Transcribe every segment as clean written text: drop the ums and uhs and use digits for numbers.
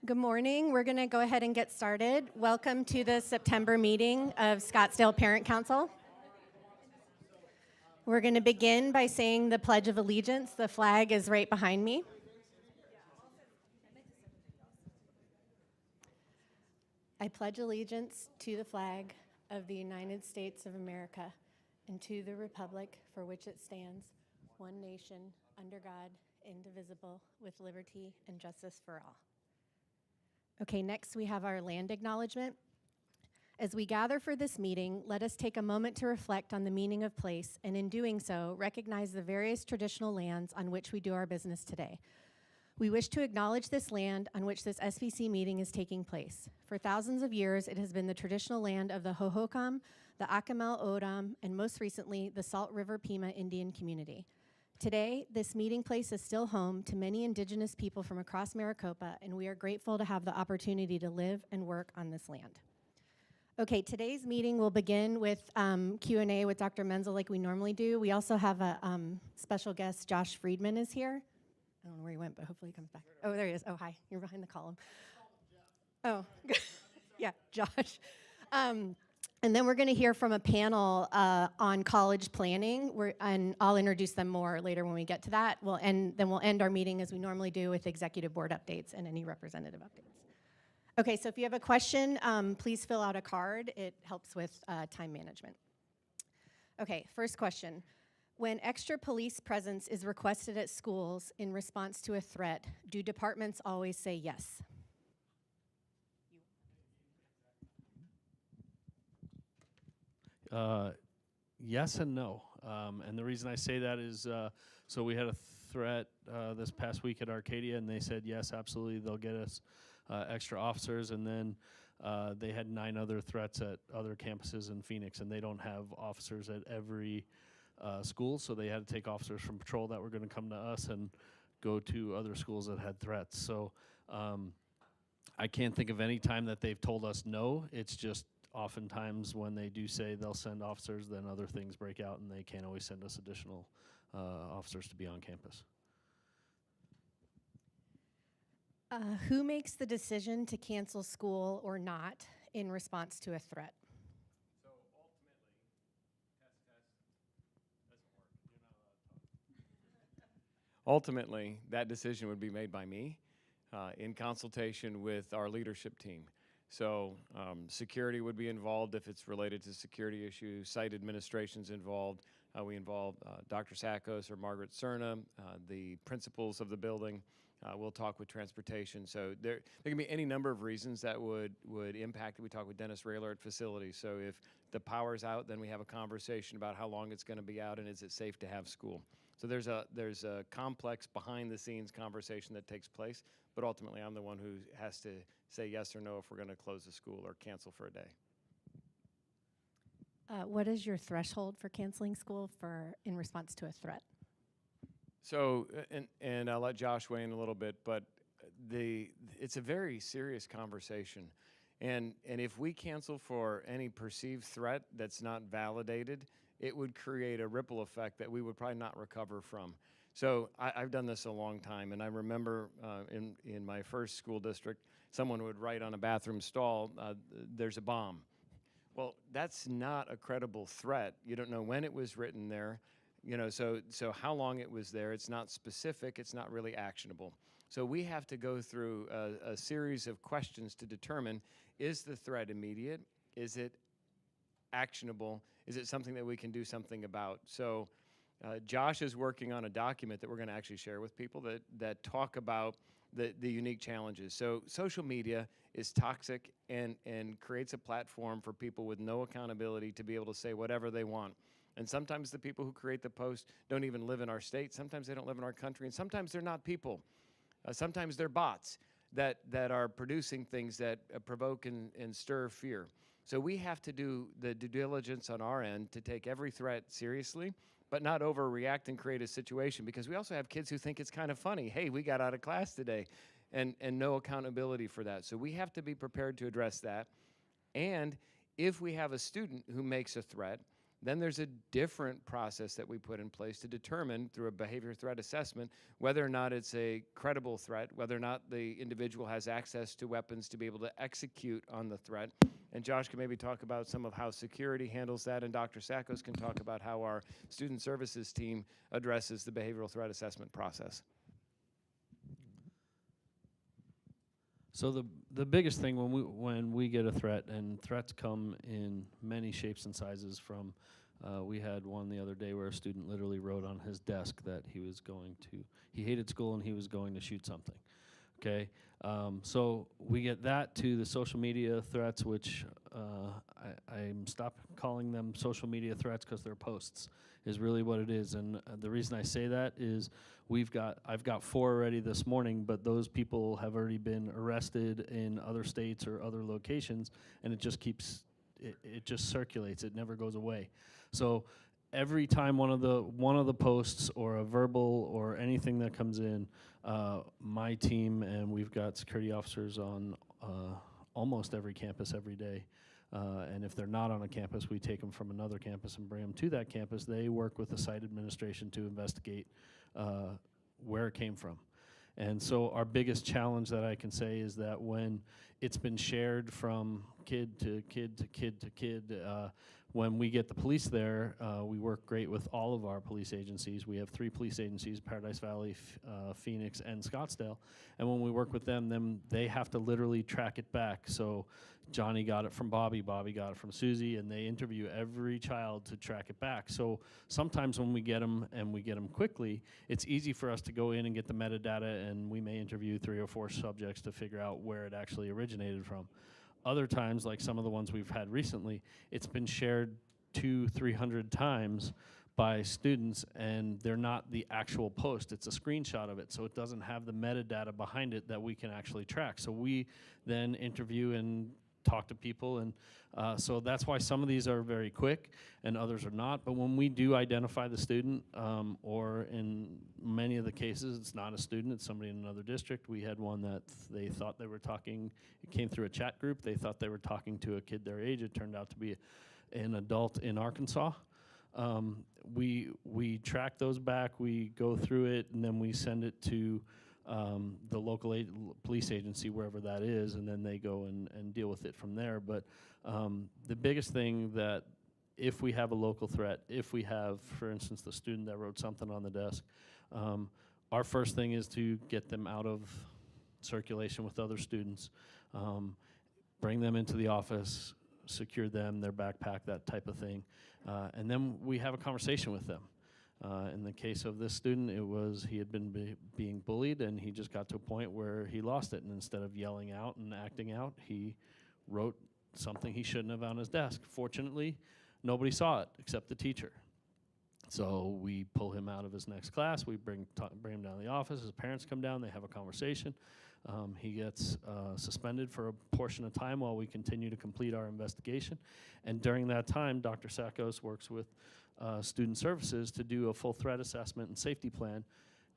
Good morning. We're going to go ahead and get started. Welcome to the September meeting of Scottsdale Parent Council. We're going to begin by saying the Pledge of Allegiance. The flag is right behind me. I pledge allegiance to the flag of the United States of America and to the republic for which it stands, one nation, under God, indivisible, with liberty and justice for all. Okay, next we have our land acknowledgement. As we gather for this meeting, let us take a moment to reflect on the meaning of place, and in doing so, recognize the various traditional lands on which we do our business today. We wish to acknowledge this land on which this SPC meeting is taking place. For thousands of years, it has been the traditional land of the Hohokam, the Akimel O'odham, and most recently, the Salt River Pima Indian community. Today, this meeting place is still home to many indigenous people from across Maricopa, and we are grateful to have the opportunity to live and work on this land. Okay, today's meeting will begin with Q&A with Dr. Menzel like we normally do. We also have a special guest, Josh Friedman is here. I don't know where he went, but hopefully he comes back. Oh, there he is. Oh, hi, you're behind the column. Oh, yeah, Josh. And then we're going to hear from a panel on college planning, and I'll introduce them more later when we get to that. Then we'll end our meeting as we normally do with executive board updates and any representative updates. Okay, so if you have a question, please fill out a card. It helps with time management. Okay, first question. When extra police presence is requested at schools in response to a threat, do departments always say yes? Yes and no. And the reason I say that is, so we had a threat this past week at Arcadia, and they said, yes, absolutely, they'll get us extra officers. And then they had 9 other threats at other campuses in Phoenix, and they don't have officers at every school, so they had to take officers from patrol that were going to come to us and go to other schools that had threats. So I can't think of any time that they've told us no. It's just oftentimes when they do say they'll send officers, then other things break out and they can't always send us additional officers to be on campus. Who makes the decision to cancel school or not in response to a threat? So Ultimately, that decision would be made by me in consultation with our leadership team. So security would be involved if it's related to security issues. Site administration's involved. We involve Dr. Sackos or Margaret Cerna, the principals of the building. We'll talk with transportation. So there can be any number of reasons that would impact it. We talk with Dennis Railer at facilities. So if the power's out, then we have a conversation about how long it's going to be out and is it safe to have school. So there's a complex behind-the-scenes conversation that takes place, but ultimately I'm the one who has to say yes or no if we're going to close the school or cancel for a day. What is your threshold for canceling school in response to a threat? So, and I'll let Josh weigh in a little bit, but it's a very serious conversation. And if we cancel for any perceived threat that's not validated, it would create a ripple effect that we would probably not recover from. So I've done this a long time, and I remember in my first school district, someone would write on a bathroom stall, there's a bomb. Well, that's not a credible threat. You don't know when it was written there, so how long it was there. It's not specific. It's not really actionable. So we have to go through a series of questions to determine, is the threat immediate? Is it actionable? Is it something that we can do something about? So Josh is working on a document that we're going to actually share with people that talk about the unique challenges. So social media is toxic and creates a platform for people with no accountability to be able to say whatever they want. And sometimes the people who create the post don't even live in our state. Sometimes they don't live in our country. And sometimes they're not people. Sometimes they're bots that are producing things that provoke and stir fear. So we have to do the due diligence on our end to take every threat seriously, but not overreact and create a situation, because we also have kids who think it's kind of funny. Hey, we got out of class today, and no accountability for that. So we have to be prepared to address that. And if we have a student who makes a threat, then there's a different process that we put in place to determine through a behavior threat assessment whether or not it's a credible threat, whether or not the individual has access to weapons to be able to execute on the threat. And Josh can maybe talk about some of how security handles that, and Dr. Sakos can talk about how our student services team addresses the behavioral threat assessment process. So the biggest thing when we get a threat, and threats come in many shapes and sizes from, we had one the other day where a student literally wrote on his desk that he hated school and he was going to shoot something. Okay, so we get that to the social media threats, which I'm stop calling them social media threats because they're posts, is really what it is. And the reason I say that is I've got 4 already this morning, but those people have already been arrested in other states or other locations, and it just keeps, it just circulates. It never goes away. So every time one of the posts or a verbal or anything that comes in, my team, and we've got security officers on almost every campus every day. And if they're not on a campus, we take them from another campus and bring them to that campus. They work with the site administration to investigate where it came from. And so our biggest challenge that I can say is that when it's been shared from kid to kid to kid to kid, when we get the police there, we work great with all of our police agencies. We have 3 police agencies, Paradise Valley, Phoenix, and Scottsdale. And when we work with them, they have to literally track it back. So Johnny got it from Bobby, Bobby got it from Susie, and they interview every child to track it back. So sometimes when we get them, and we get them quickly, it's easy for us to go in and get the metadata, and we may interview 3 or 4 subjects to figure out where it actually originated from. Other times, like some of the ones we've had recently, it's been shared 200-300 times by students, and they're not the actual post. It's a screenshot of it, so it doesn't have the metadata behind it that we can actually track. So we then interview and talk to people, and so that's why some of these are very quick and others are not. But when we do identify the student, or in many of the cases it's not a student, it's somebody in another district. We had one that they thought they were talking, it came through a chat group, they thought they were talking to a kid their age. It turned out to be an adult in Arkansas. We track those back, we go through it, and then we send it to the local police agency, wherever that is, and then they go and deal with it from there. But the biggest thing that if we have a local threat, if we have, for instance, the student that wrote something on the desk, our first thing is to get them out of circulation with other students, bring them into the office, secure them, their backpack, that type of thing, and then we have a conversation with them. In the case of this student, it was he had been being bullied, and he just got to a point where he lost it, and instead of yelling out and acting out, he wrote something he shouldn't have on his desk. Fortunately, nobody saw it except the teacher. So we pull him out of his next class, we bring him down to the office, his parents come down, they have a conversation. He gets suspended for a portion of time while we continue to complete our investigation. And during that time, Dr. Sakos works with student services to do a full threat assessment and safety plan.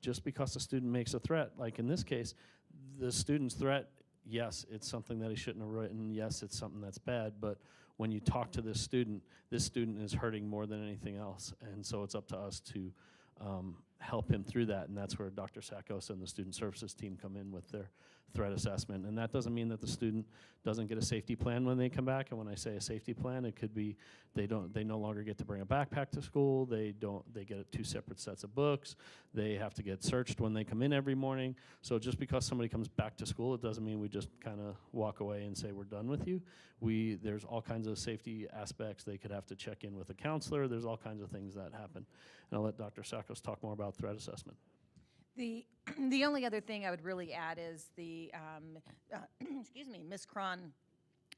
Just because a student makes a threat, like in this case, the student's threat, yes, it's something that he shouldn't have written, yes, it's something that's bad, but when you talk to this student is hurting more than anything else, and so it's up to us to help him through that, and that's where Dr. Sakos and the student services team come in with their threat assessment. And that doesn't mean that the student doesn't get a safety plan when they come back. And when I say a safety plan, it could be they no longer get to bring a backpack to school, they get 2 separate sets of books, they have to get searched when they come in every morning. So just because somebody comes back to school, it doesn't mean we just kind of walk away and say we're done with you. There's all kinds of safety aspects. They could have to check in with a counselor. There's all kinds of things that happen. And I'll let Dr. Sakos talk more about threat assessment. The only other thing I would really add is excuse me, Ms. Cron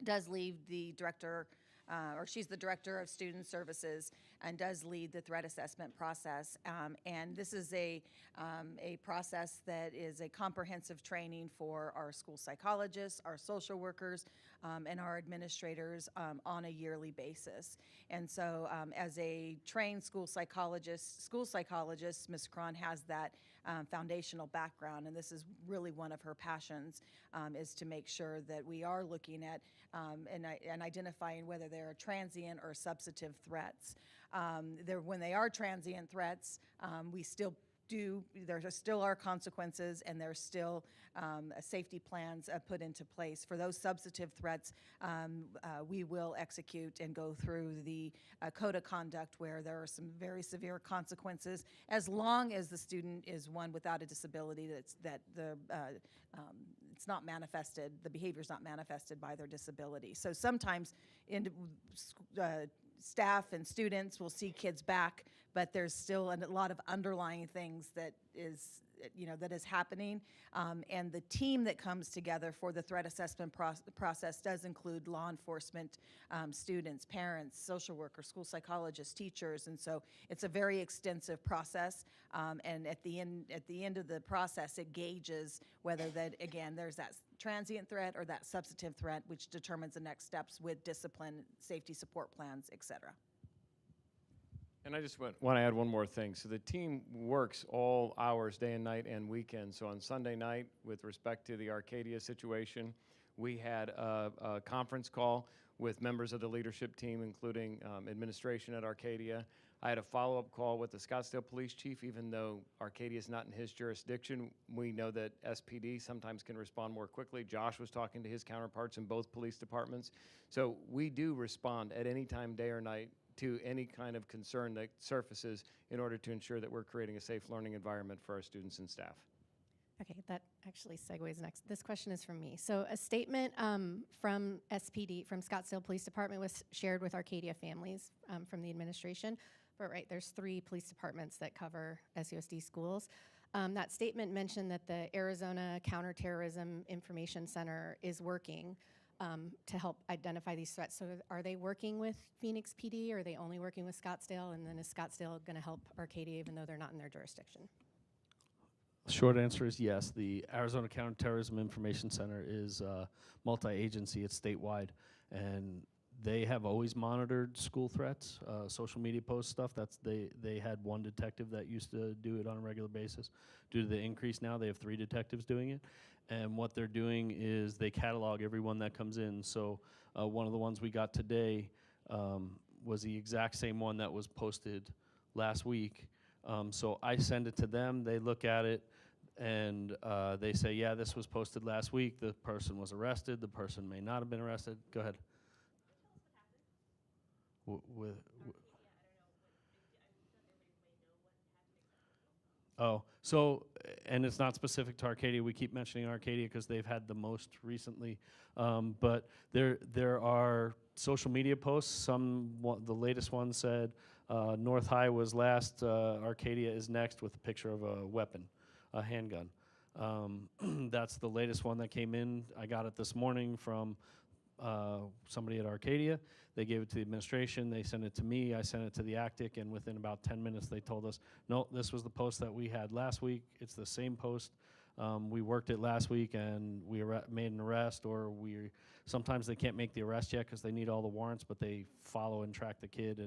does lead the director, or she's the director of student services, and does lead the threat assessment process. And this is a process that is a comprehensive training for our school psychologists, our social workers, and our administrators on a yearly basis. And so as a trained school psychologist, Ms. Cron has that foundational background, and this is really one of her passions, is to make sure that we are looking at and identifying whether they are transient or substantive threats. When they are transient threats, we still there still are consequences, and there's still safety plans put into place. For those substantive threats, we will execute and go through the code of conduct, where there are some very severe consequences, as long as the student is one without a disability, it's not manifested, the behavior's not manifested by their disability. So sometimes staff and students will see kids back, but there's still a lot of underlying things that is happening. And the team that comes together for the threat assessment process does include law enforcement, students, parents, social workers, school psychologists, teachers, and so it's a very extensive process. And at the end of the process, it gauges whether there's that transient threat or that substantive threat, which determines the next steps with discipline, safety support plans, et cetera. And I just want to add one more thing. So the team works all hours, day and night and weekends. So on Sunday night, with respect to the Arcadia situation, we had a conference call with members of the leadership team, including administration at Arcadia. I had a follow-up call with the Scottsdale police chief. Even though Arcadia is not in his jurisdiction, we know that SPD sometimes can respond more quickly. Josh was talking to his counterparts in both police departments. So we do respond at any time, day or night, to any kind of concern that surfaces in order to ensure that we're creating a safe learning environment for our students and staff. Okay, that actually segues next. This question is from me. So a statement from SPD, from Scottsdale Police Department, was shared with Arcadia families from the administration. But there's 3 police departments that cover SUSD schools. That statement mentioned that the Arizona Counterterrorism Information Center is working to help identify these threats. So are they working with Phoenix PD, or are they only working with Scottsdale? And then is Scottsdale going to help Arcadia even though they're not in their jurisdiction? Short answer is yes. The Arizona Counterterrorism Information Center is multi-agency. It's statewide, and they have always monitored school threats, social media post stuff. They had one detective that used to do it on a regular basis. Due to the increase now, they have 3 detectives doing it. And what they're doing is they catalog everyone that comes in. So one of the ones we got today was the exact same one that was posted last week. So I send it to them, they look at it, and they say, yeah, this was posted last week, the person was arrested, the person may not have been arrested. Go ahead. And it's not specific to Arcadia. We keep mentioning Arcadia because they've had the most recently. But there are social media posts. The latest one said North High was last, Arcadia is next, with a picture of a weapon, a handgun. That's the latest one that came in. I got it this morning from somebody at Arcadia. They gave it to the administration. They sent it to me. I sent it to the ACTIC, and within about 10 minutes, they told us, no, this was the post that we had last week. It's the same post. We worked it last week, and we made an arrest, or sometimes they can't make the arrest yet because they need all the warrants, but they follow and track the kid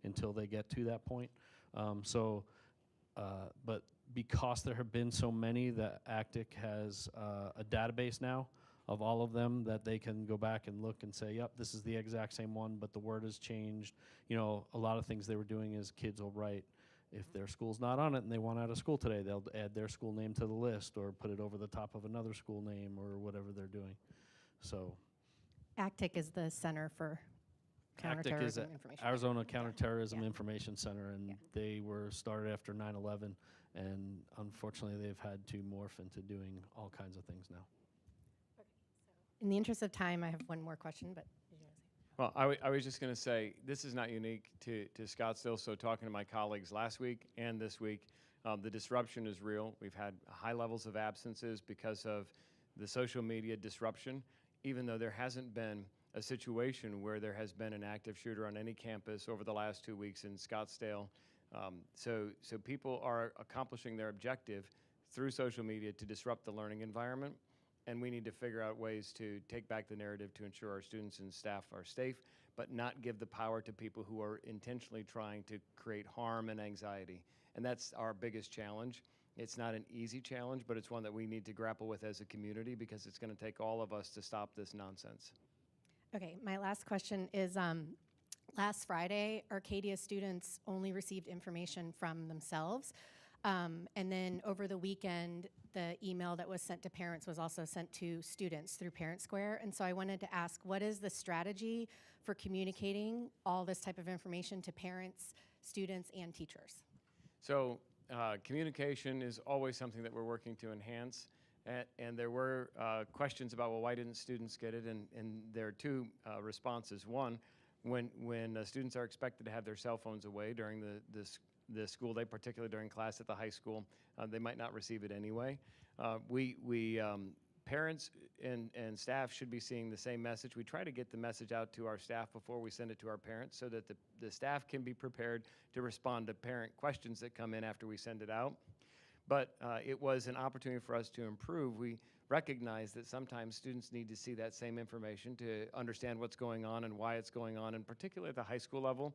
until they get to that point. But because there have been so many, the ACTIC has a database now of all of them that they can go back and look and say, yep, this is the exact same one, but the word has changed. You know, a lot of things they were doing is kids will write, if their school's not on it and they want out of school today, they'll add their school name to the list or put it over the top of another school name or whatever they're doing. So ACTIC is the Center for Counterterrorism Information. Arizona Counterterrorism Yeah. Information Center, and they were started after 9/11, and unfortunately they've had to morph into doing all kinds of things now. In the interest of time, I have one more question, but did you want to say? Well, I was just going to say, this is not unique to Scottsdale. So talking to my colleagues last week and this week, the disruption is real. We've had high levels of absences because of the social media disruption, even though there hasn't been a situation where there has been an active shooter on any campus over the last 2 weeks in Scottsdale. So people are accomplishing their objective through social media to disrupt the learning environment. and we need to figure out ways to take back the narrative to ensure our students and staff are safe, but not give the power to people who are intentionally trying to create harm and anxiety. And that's our biggest challenge. It's not an easy challenge, but it's one that we need to grapple with as a community because it's going to take all of us to stop this nonsense. Okay, my last question is, last Friday, Arcadia students only received information from themselves. And then over the weekend, the email that was sent to parents was also sent to students through Parent Square. And so I wanted to ask, what is the strategy for communicating all this type of information to parents, students, and teachers? So communication is always something that we're working to enhance. And there were questions about, well, why didn't students get it? And there are two responses. One, when students are expected to have their cell phones away during the school day, particularly during class at the high school, they might not receive it anyway. Parents and staff should be seeing the same message. We try to get the message out to our staff before we send it to our parents so that the staff can be prepared to respond to parent questions that come in after we send it out. But it was an opportunity for us to improve. We recognize that sometimes students need to see that same information to understand what's going on and why it's going on, and particularly at the high school level.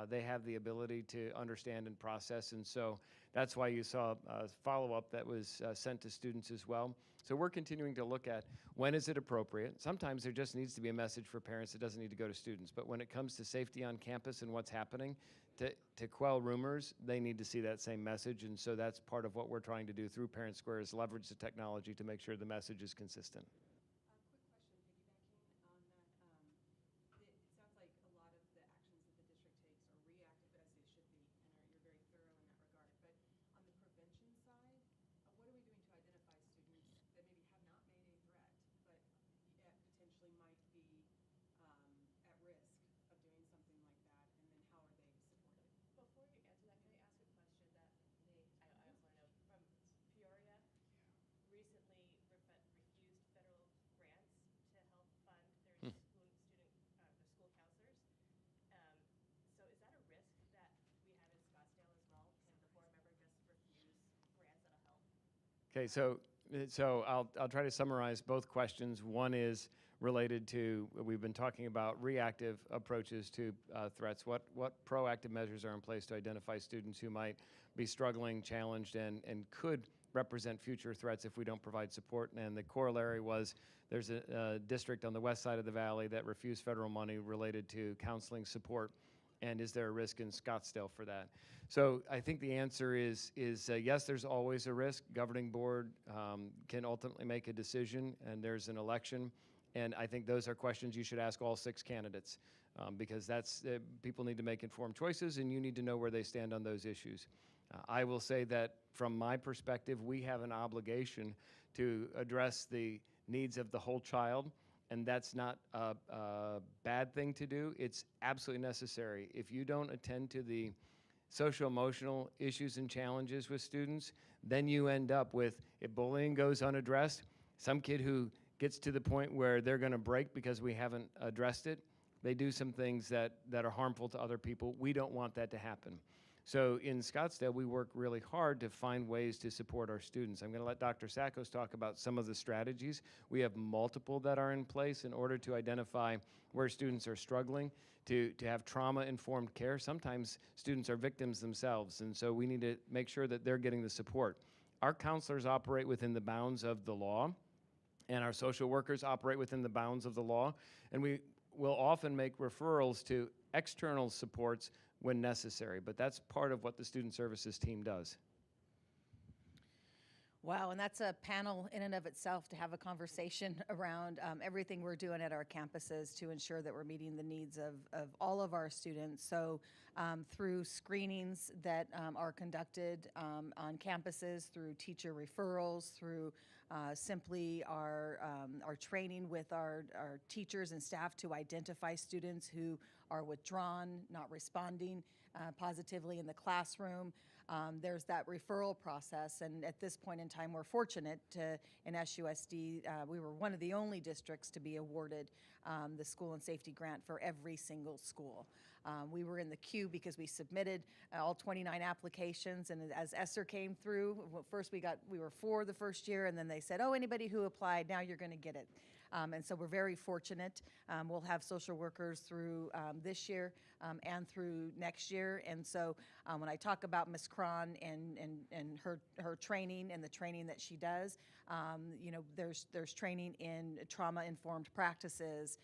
They have the ability to understand and process, and so that's why you saw a follow-up that was sent to students as well. So we're continuing to look at when is it appropriate. Sometimes there just needs to be a message for parents that doesn't need to go to students, but when it comes to safety on campus and what's happening, to quell rumors, they need to see that same message, and so that's part of what we're trying to do through Parent Square is leverage the technology to make sure the message is consistent. Okay, so I'll try to summarize both questions. One is related to, we've been talking about reactive approaches to threats. What proactive measures are in place to identify students who might be struggling, challenged, and could represent future threats if we don't provide support? And the corollary was there's a district on the west side of the valley that refused federal money related to counseling support. And is there a risk in Scottsdale for that? So I think the answer is yes, there's always a risk. Governing board can ultimately make a decision, and there's an election. And I think those are questions you should ask all 6 candidates because that's people need to make informed choices, and you need to know where they stand on those issues. I will say that from my perspective, we have an obligation to address the needs of the whole child. And that's not a bad thing to do. It's absolutely necessary. If you don't attend to the social-emotional issues and challenges with students, then you end up with, if bullying goes unaddressed, some kid who gets to the point where they're going to break because we haven't addressed it, they do some things that are harmful to other people. We don't want that to happen. So in Scottsdale, we work really hard to find ways to support our students. I'm going to let Dr. Sackos talk about some of the strategies. We have multiple that are in place in order to identify where students are struggling, to have trauma-informed care. Sometimes students are victims themselves, and so we need to make sure that they're getting the support. Our counselors operate within the bounds of the law, and our social workers operate within the bounds of the law, and we will often make referrals to external supports when necessary, but that's part of what the student services team does. Wow, and that's a panel in and of itself to have a conversation around everything we're doing at our campuses to ensure that we're meeting the needs of all of our students. So through screenings that are conducted on campuses, through teacher referrals, through simply our training with our teachers and staff to identify students who are withdrawn, not responding positively in the classroom. there's that referral process. And at this point in time, we're fortunate to, in SUSD, we were one of the only districts to be awarded the school and safety grant for every single school. We were in the queue because we submitted all 29 applications, and as ESSER came through, first we were 4 the first year, and then they said, oh, anybody who applied, now you're going to get it. And so we're very fortunate. We'll have social workers through this year and through next year. And so when I talk about Ms. Cron and her training and the training that she does, you know, there's training in trauma-informed practices,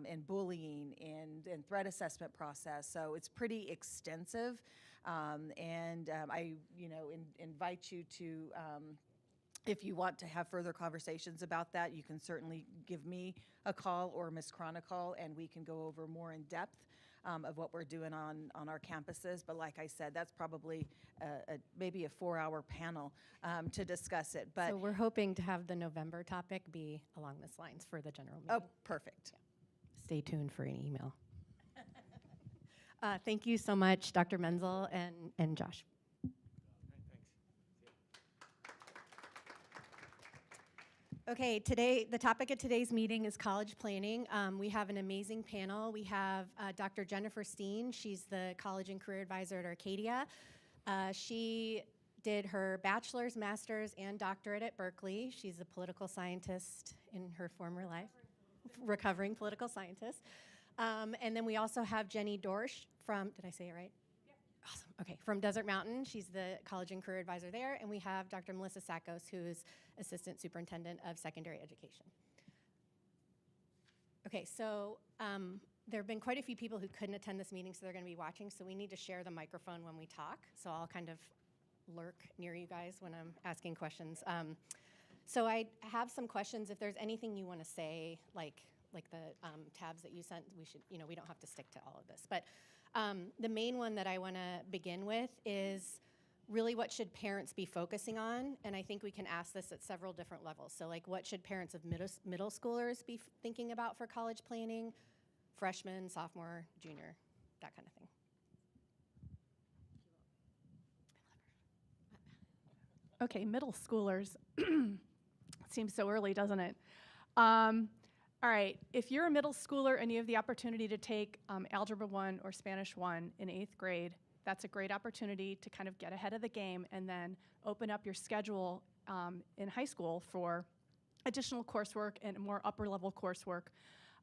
and bullying, and threat assessment process. So it's pretty extensive. I, you know, invite you to, if you want to have further conversations about that, you can certainly give me a call or Ms. Cron a call, and we can go over more in depth of what we're doing on our campuses. But like I said, that's probably maybe a 4-hour panel to discuss it. But So we're hoping to have the November topic be along this lines for the general meeting. oh, perfect. Stay tuned for an email. Thank you so much, Dr. Menzel and Josh. Okay, today, the topic of today's meeting is college planning. We have an amazing panel. We have Dr. Jennifer Steen. She's the college and career advisor at Arcadia. She did her bachelor's, master's, and doctorate at Berkeley. She's a political scientist in her former life, recovering political scientist. And then we also have Jenny Dorsch from, did I say it right? Awesome. Okay, from Desert Mountain. She's the college and career advisor there. And we have Dr. Melissa Sakos, who is assistant superintendent of secondary education. Okay, so there have been quite a few people who couldn't attend this meeting, so they're going to be watching. So we need to share the microphone when we talk. So I'll kind of lurk near you guys when I'm asking questions. So I have some questions. If there's anything you want to say, like the tabs that you sent, we should, you know, we don't have to stick to all of this. But the main one that I want to begin with is really what should parents be focusing on? And I think we can ask this at several different levels. So like what should parents of middle schoolers be thinking about for college planning? Freshman, sophomore, junior, that kind of thing. Okay, middle schoolers. Seems so early, doesn't it? All right, if you're a middle schooler and you have the opportunity to take Algebra 1 or Spanish 1 in 8th grade, that's a great opportunity to kind of get ahead of the game and then open up your schedule in high school for additional coursework and more upper level coursework.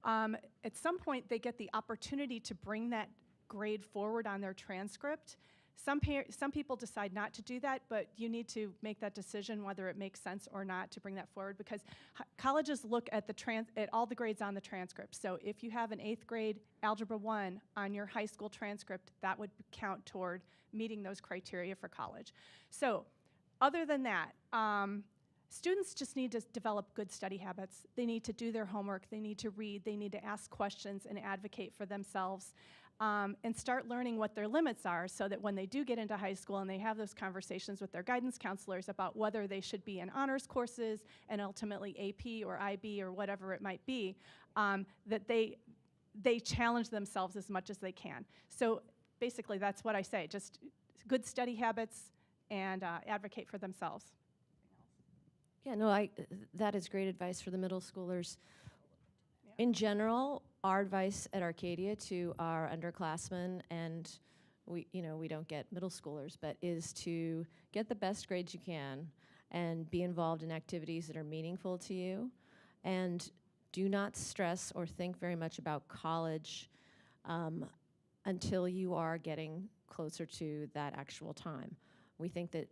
At some point, they get the opportunity to bring that grade forward on their transcript. Some people decide not to do that, but you need to make that decision whether it makes sense or not to bring that forward, because colleges look at at all the grades on the transcript. So if you have an 8th grade Algebra 1 on your high school transcript, that would count toward meeting those criteria for college. So other than that, students just need to develop good study habits. They need to do their homework. They need to read. They need to ask questions and advocate for themselves. And start learning what their limits are so that when they do get into high school and they have those conversations with their guidance counselors about whether they should be in honors courses and ultimately AP or IB or whatever it might be, that they challenge themselves as much as they can. So basically that's what I say, just good study habits and advocate for themselves. Yeah, no, that is great advice for the middle schoolers. In general, our advice at Arcadia to our underclassmen, and we don't get middle schoolers, but is to get the best grades you can and be involved in activities that are meaningful to you, and do not stress or think very much about college until you are getting closer to that actual time. We think that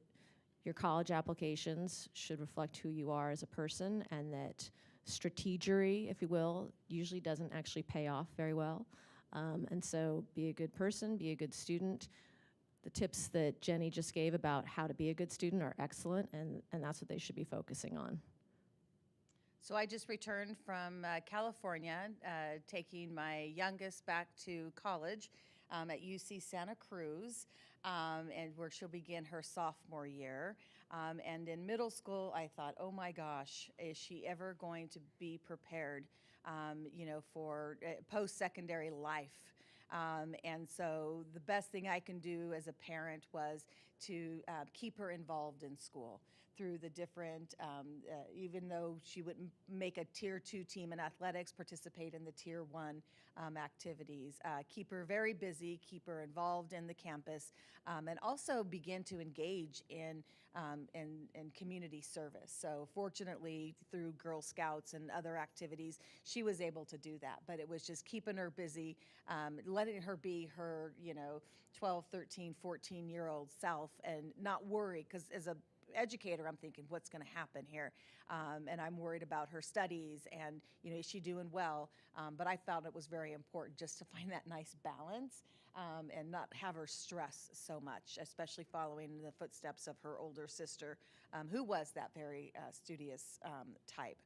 your college applications should reflect who you are as a person, and that strategery, if you will, usually doesn't actually pay off very well. And so be a good person, be a good student. The tips that Jenny just gave about how to be a good student are excellent, and that's what they should be focusing on. So I just returned from California, taking my youngest back to college at UC Santa Cruz, and where she'll begin her sophomore year. And in middle school, I thought, oh my gosh, is she ever going to be prepared, for post-secondary life? And so the best thing I can do as a parent was to keep her involved in school through the different, even though she wouldn't make a tier 2 team in athletics, participate in the tier 1 activities, keep her very busy, keep her involved in the campus, and also begin to engage in community service. So fortunately, through Girl Scouts and other activities, she was able to do that. But it was just keeping her busy, letting her be her, 12, 13, 14-year-old self and not worry, because as a educator, I'm thinking, what's going to happen here? And I'm worried about her studies and, is she doing well? But I felt it was very important just to find that nice balance and not have her stress so much, especially following the footsteps of her older sister, who was that very studious type.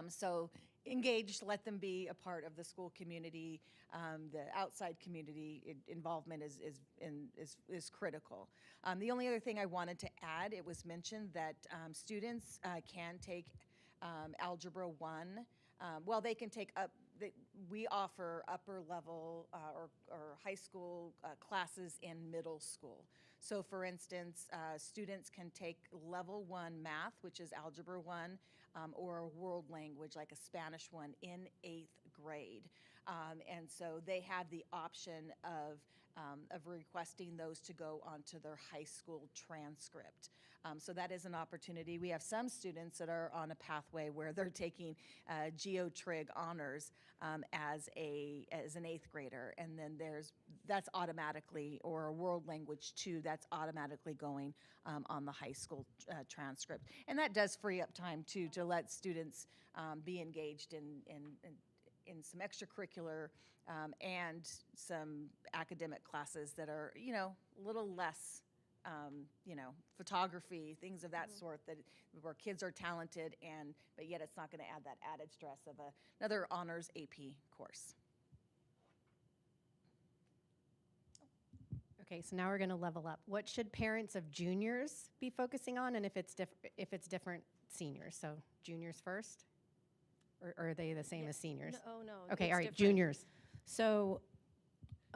So engaged, let them be a part of the school community. The outside community involvement is critical. The only other thing I wanted to add, it was mentioned that students can take Algebra 1. Well, they can take up, we offer upper level or high school classes in middle school. So for instance, students can take level 1 math, which is Algebra 1, or a world language like a Spanish 1 in 8th grade. And so they have the option of requesting those to go onto their high school transcript. So that is an opportunity. We have some students that are on a pathway where they're taking Geo-Trig honors as an 8th grader, and then that's automatically, or a world language 2, that's automatically going on the high school transcript. And that does free up time too to let students be engaged in some extracurricular and some academic classes that are, a little less, photography, things of that sort, where kids are talented, but yet it's not going to add that added stress of another honors AP course. Okay, so now we're going to level up. What should parents of juniors be focusing on, and if it's different seniors? So juniors first, or are they the same as seniors? No. Okay, it's all right, different. juniors. So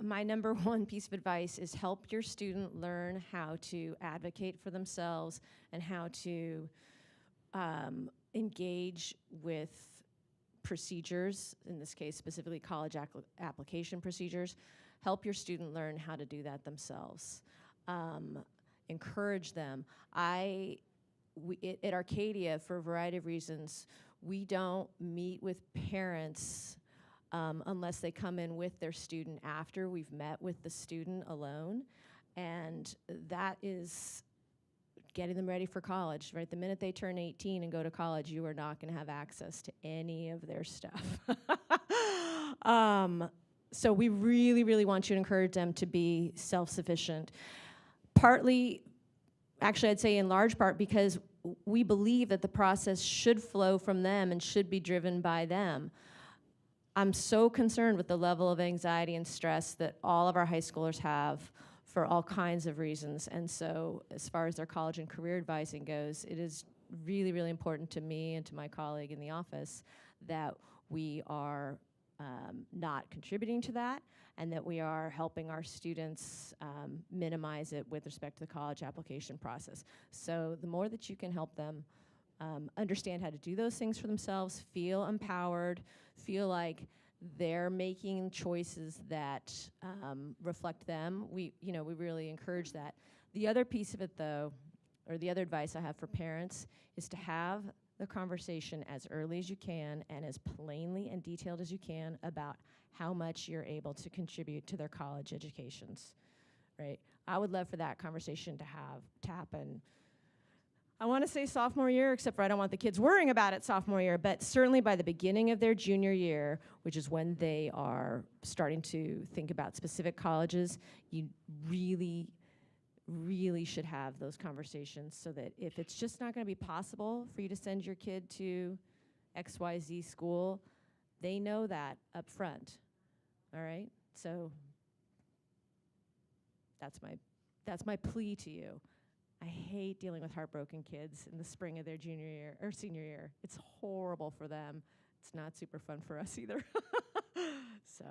my number one piece of advice is help your student learn how to advocate for themselves and how to engage with procedures, in this case specifically college application procedures. Help your student learn how to do that themselves. Encourage them. At Arcadia, for a variety of reasons, we don't meet with parents unless they come in with their student after we've met with the student alone. And that is getting them ready for college, right? The minute they turn 18 and go to college, you are not going to have access to any of their stuff. So we really, really want you to encourage them to be self-sufficient. Partly, actually I'd say in large part, because we believe that the process should flow from them and should be driven by them. I'm so concerned with the level of anxiety and stress that all of our high schoolers have for all kinds of reasons. And so as far as their college and career advising goes, it is really, really important to me and to my colleague in the office that we are not contributing to that, and that we are helping our students minimize it with respect to the college application process. So the more that you can help them understand how to do those things for themselves, feel empowered, feel like they're making choices that reflect them, we really encourage that. The other piece of it, though, or the other advice I have for parents, is to have the conversation as early as you can and as plainly and detailed as you can about how much you're able to contribute to their college educations, right? I would love for that conversation to happen. I want to say sophomore year, except for I don't want the kids worrying about it sophomore year, but certainly by the beginning of their junior year, which is when they are starting to think about specific colleges, you really should have those conversations, so that if it's just not going to be possible for you to send your kid to XYZ school, they know that up front. All right? So that's my plea to you. I hate dealing with heartbroken kids in the spring of their junior year or senior year. It's horrible for them. It's not super fun for us either. So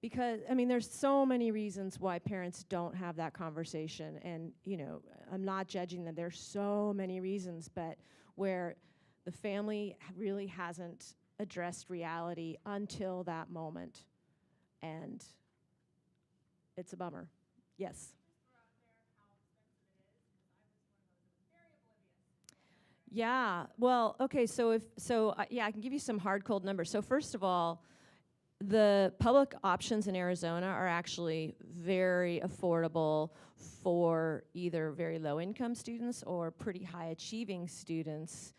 Because, I mean, there's so many reasons why parents don't have that conversation. And, you know, I'm not judging them. There's so many reasons, but where the family really hasn't addressed reality until that moment. And it's a bummer. Yes? Yeah. Well, okay, yeah, I can give you some hard cold numbers. So first of all, the public options in Arizona are actually very affordable for either very low income students or pretty high achieving students,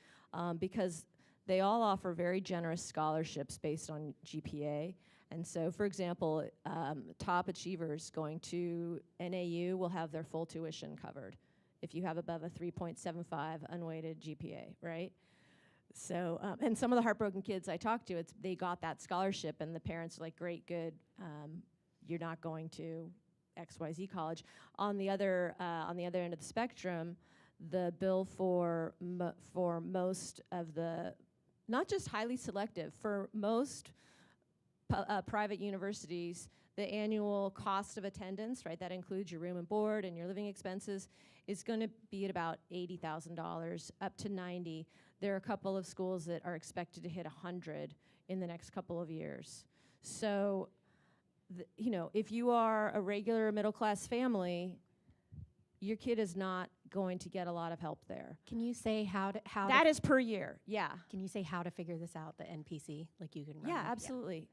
because they all offer very generous scholarships based on GPA. And so, for example, top achievers going to NAU will have their full tuition covered if you have above a 3.75 unweighted GPA, right? So, and some of the heartbroken kids I talked to, they got that scholarship, and the parents are like, great, good, you're not going to XYZ college. On the other end of the spectrum, the bill for most of the, not just highly selective, for most private universities, the annual cost of attendance, right, that includes your room and board and your living expenses, is going to be at about $80,000 up to $90,000. There are a couple of schools that are expected to hit $100,000 in the next couple of years. So, you know, if you are a regular middle-class family, your kid is not going to get a lot of help there. Can you say how That is per year, yeah. Can you say how to figure this out, the NPC? Like you can run Yeah, it? absolutely.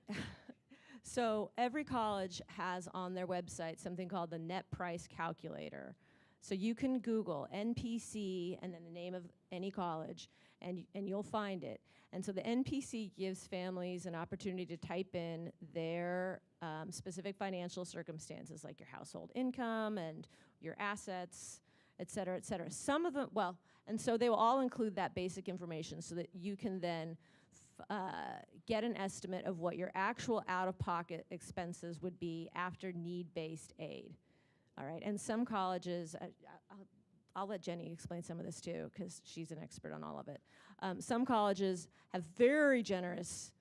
So every college has on their website something called the net price calculator. So you can Google NPC and then the name of any college, and you'll find it. And so the NPC gives families an opportunity to type in their specific financial circumstances, like your household income and your assets, et cetera, et cetera. Some of them, well, and so they will all include that basic information so that you can then get an estimate of what your actual out-of-pocket expenses would be after need-based aid. All right, and some colleges, I'll let Jenny explain some of this too, because she's an expert on all of it. Some colleges have very generous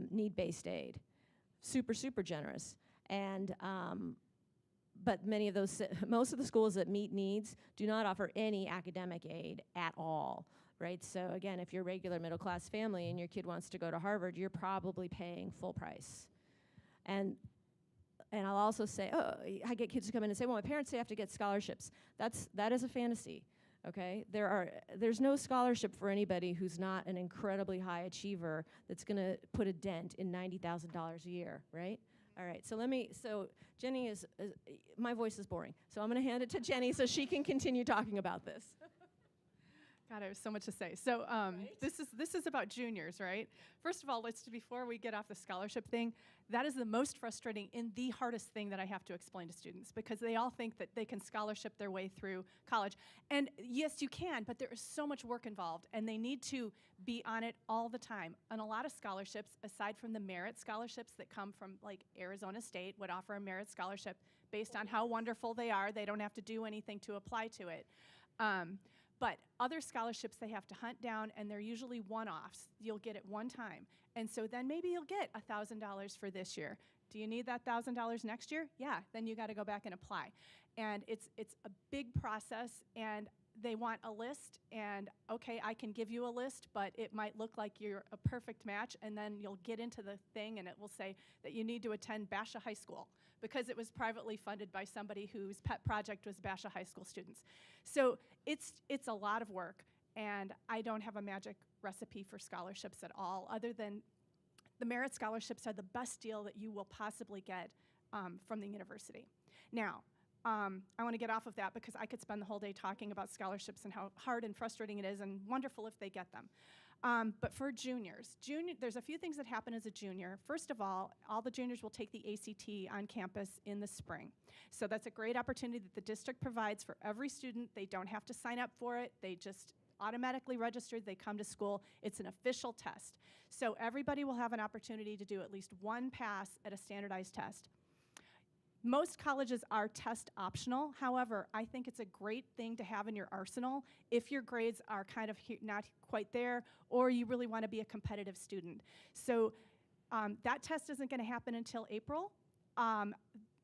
need-based aid, super, super generous. And but many of those, most of the schools that meet needs do not offer any academic aid at all, right? So again, if you're a regular middle-class family and your kid wants to go to Harvard, you're probably paying full price. And I'll also say, I get kids who come in and say, well, my parents say I have to get scholarships. That is a fantasy, okay? There's no scholarship for anybody who's not an incredibly high achiever that's gonna put a dent in $90,000 a year, right? All right, so Jenny my voice is boring, so I'm gonna hand it to Jenny so she can continue talking about this. God, I have so much to say. So this is about juniors, right? First of all, before we get off the scholarship thing, that is the most frustrating and the hardest thing that I have to explain to students, because they all think that they can scholarship their way through college. And yes, you can, but there is so much work involved, and they need to be on it all the time. And a lot of scholarships, aside from the merit scholarships that come from, like, Arizona State would offer a merit scholarship based on how wonderful they are. They don't have to do anything to apply to it. But other scholarships they have to hunt down, and they're usually one-offs. You'll get it one time. And so then maybe you'll get $1,000 for this year. Do you need that $1,000 next year? Yeah, then you gotta go back and apply. And it's a big process, and they want a list, and okay, I can give you a list, but it might look like you're a perfect match, and then you'll get into the thing and it will say that you need to attend Basha High School because it was privately funded by somebody whose pet project was Basha High School students. So it's a lot of work, and I don't have a magic recipe for scholarships at all, other than the merit scholarships are the best deal that you will possibly get from the university. Now, I want to get off of that because I could spend the whole day talking about scholarships and how hard and frustrating it is, and wonderful if they get them. But for juniors, there's a few things that happen as a junior. First of all the juniors will take the ACT on campus in the spring. So that's a great opportunity that the district provides for every student. They don't have to sign up for it. They just automatically registered, they come to school. It's an official test. So everybody will have an opportunity to do at least one pass at a standardized test. Most colleges are test optional. However, I think it's a great thing to have in your arsenal if your grades are kind of not quite there, or you really want to be a competitive student. So that test isn't going to happen until April.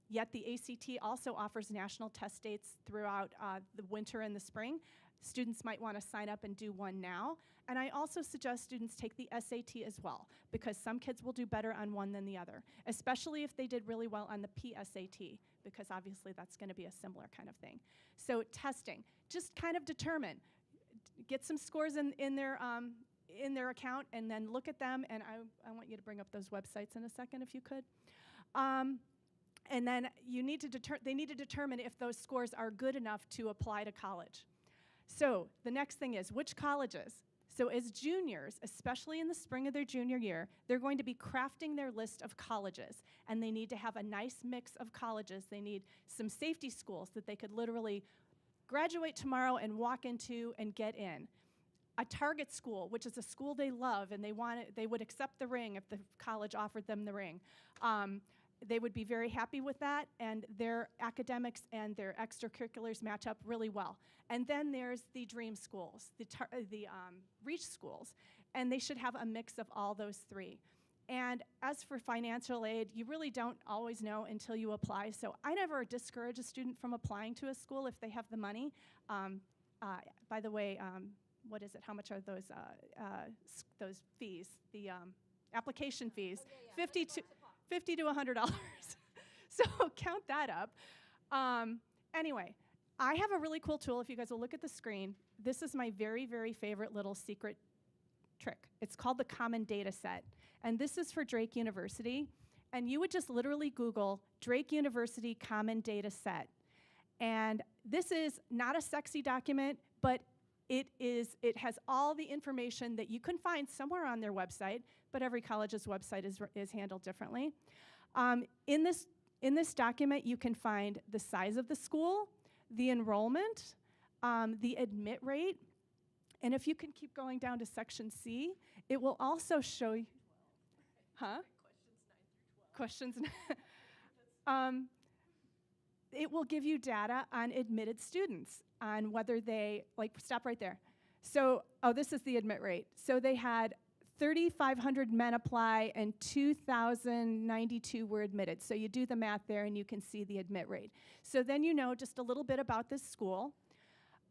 Yet the ACT also offers national test dates throughout the winter and the spring. Students might want to sign up and do one now. And I also suggest students take the SAT as well, because some kids will do better on one than the other, especially if they did really well on the PSAT, because obviously that's going to be a similar kind of thing. So testing, just kind of determine, get some scores in their account, and then look at them. And I want you to bring up those websites in a second if you could. And then you need to they need to determine if those scores are good enough to apply to college. So the next thing is, which colleges? So as juniors, especially in the spring of their junior year, they're going to be crafting their list of colleges, and they need to have a nice mix of colleges. They need some safety schools that they could literally graduate tomorrow and walk into and get in. A target school, which is a school they love, and they would accept the ring if the college offered them the ring. They would be very happy with that, and their academics and their extracurriculars match up really well. And then there's the dream schools, the reach schools, and they should have a mix of all those three. And as for financial aid, you really don't always know until you apply. So I never discourage a student from applying to a school if they have the money. By the way, what is it? How much are those fees? The application fees, $50 to $100. So count that up. Anyway, I have a really cool tool. If you guys will look at the screen, this is my very, very favorite little secret trick. It's called the Common Data Set. And this is for Drake University. And you would just literally Google Drake University Common Data Set. And this is not a sexy document, but it has all the information that you can find somewhere on their website, but every college's website is handled differently. In this document, you can find the size of the school, the enrollment, the admit rate, and if you can keep going down to section C, it will also show you, Questions 9 through 12. It will give you data on admitted students, on whether they, stop right there. So, this is the admit rate. So they had 3,500 men apply and 2,092 were admitted. So you do the math there and you can see the admit rate. So then you know just a little bit about this school.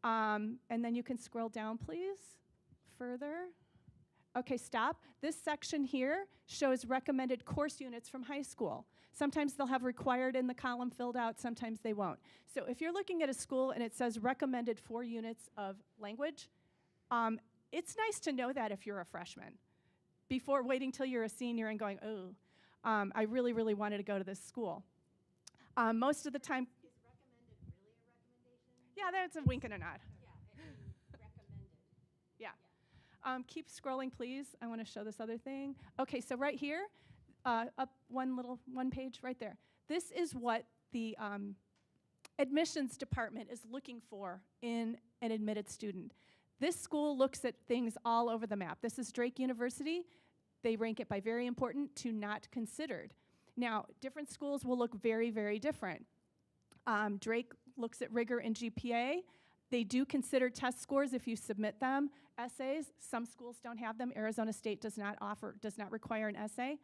And then you can scroll down, please, further. Okay, stop. This section here shows recommended course units from high school. Sometimes they'll have required in the column filled out, sometimes they won't. So if you're looking at a school and it says recommended 4 units of language, it's nice to know that if you're a freshman, before waiting till you're a senior and going, oh, I really, really wanted to go to this school. Most of the time. Is recommended really a recommendation? Yeah, that's a wink and a nod. Yeah, recommended. Yeah. Keep scrolling, please. I want to show this other thing. Okay, so right here, up one page right there. This is what the admissions department is looking for in an admitted student. This school looks at things all over the map. This is Drake University. They rank it by very important to not considered. Now, different schools will look very, very different. Drake looks at rigor and GPA. They do consider test scores if you submit them. Essays, some schools don't have them. Arizona State does not require an essay.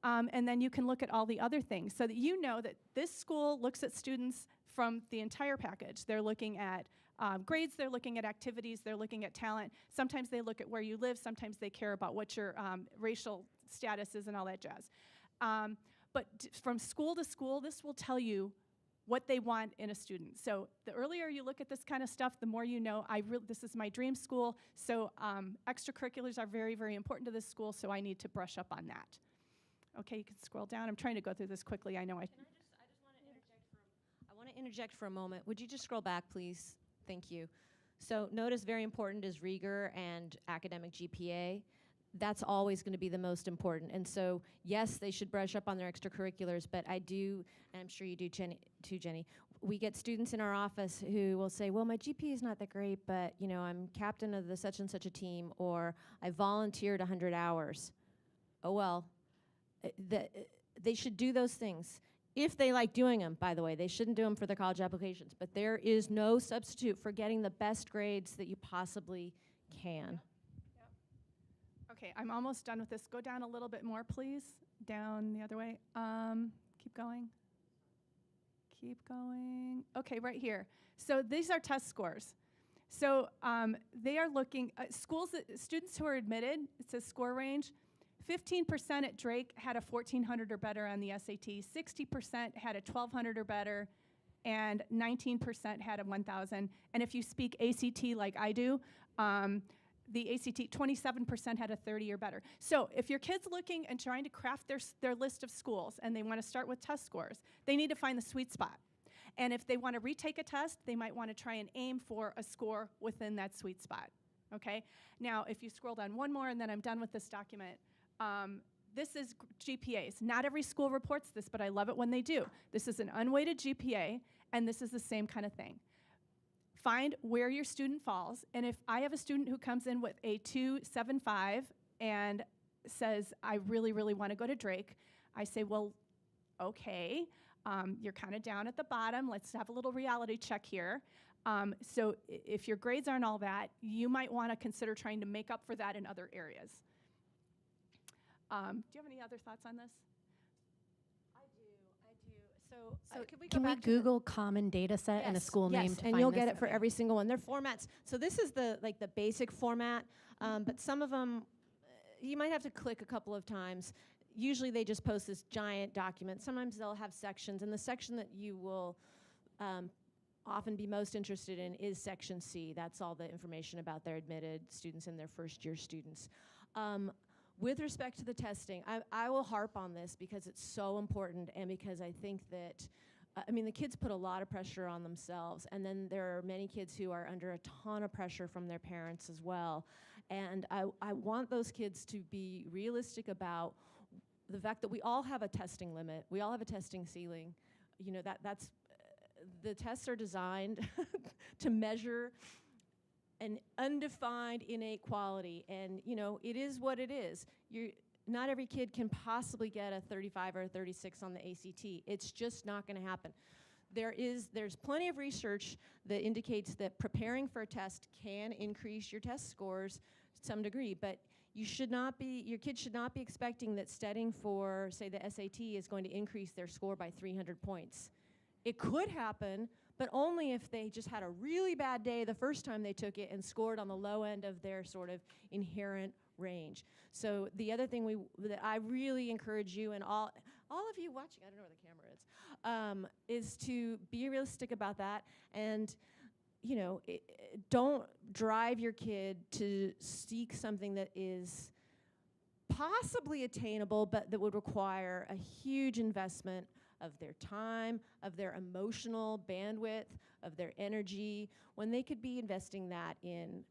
And then you can look at all the other things so that you know that this school looks at students from the entire package. They're looking at grades, they're looking at activities, they're looking at talent. Sometimes they look at where you live, sometimes they care about what your racial status is and all that jazz. But from school to school, this will tell you what they want in a student. So the earlier you look at this kind of stuff, the more you know, this is my dream school, so extracurriculars are very, very important to this school, so I need to brush up on that. Okay, you can scroll down. I'm trying to go through this quickly. I know I want to interject for a moment. Would you just scroll back, please? Thank you. So notice very important is rigor and academic GPA. That's always going to be the most important. And so, yes, they should brush up on their extracurriculars, but I do, and I'm sure you do too, Jenny, we get students in our office who will say, well, my GPA is not that great, but, you know, I'm captain of the such and such a team, or I volunteered 100 hours. Oh, well, they should do those things. If they like doing them, by the way, they shouldn't do them for their college applications, but there is no substitute for getting the best grades that you possibly can. Okay, I'm almost done with this. Go down a little bit more, please. Down the other way. Keep going. keep going. Okay, right here. So these are test scores. So they are looking at students who are admitted. It says score range. 15% at Drake had a 1400 or better on the SAT. 60% had a 1200 or better, and 19% had a 1000. And if you speak ACT like I do, the ACT, 27% had a 30 or better. So if your kid's looking and trying to craft their list of schools and they want to start with test scores, they need to find the sweet spot. And if they want to retake a test, they might want to try and aim for a score within that sweet spot, okay? Now, if you scroll down one more and then I'm done with this document, this is GPAs. Not every school reports this, but I love it when they do. This is an unweighted GPA, and this is the same kind of thing. Find where your student falls, and if I have a student who comes in with a 2.75 and says, I really, really want to go to Drake, I say, well, okay, you're kind of down at the bottom. Let's have a little reality check here. So if your grades aren't all that, you might want to consider trying to make up for that in other areas. Do you have any other thoughts on this? I do. So could we go Can we back to the- Google common data set and a school name to and find you'll this? get it for Okay. every single one. They're formats. So this is the basic format, but some of them you might have to click a couple of times. Usually they just post this giant document. Sometimes they'll have sections, and the section that you will often be most interested in is section C. That's all the information about their admitted students and their first year students. With respect to the testing, I will harp on this because it's so important, and because I think that, the kids put a lot of pressure on themselves, and then there are many kids who are under a ton of pressure from their parents as well. And I want those kids to be realistic about the fact that we all have a testing limit. We all have a testing ceiling. You know, that's the tests are designed to measure an undefined innate quality, and it is what it is. Not every kid can possibly get a 35 or a 36 on the ACT. It's just not going to happen. There's plenty of research that indicates that preparing for a test can increase your test scores to some degree, but your kids should not be expecting that studying for, say, the SAT is going to increase their score by 300 points. It could happen, but only if they just had a really bad day the first time they took it and scored on the low end of their sort of inherent range. So the other thing that I really encourage you and all of you watching, I don't know where the camera is to be realistic about that, and don't drive your kid to seek something that is possibly attainable, but that would require a huge investment of their time, of their emotional bandwidth, of their energy, when they could be investing that in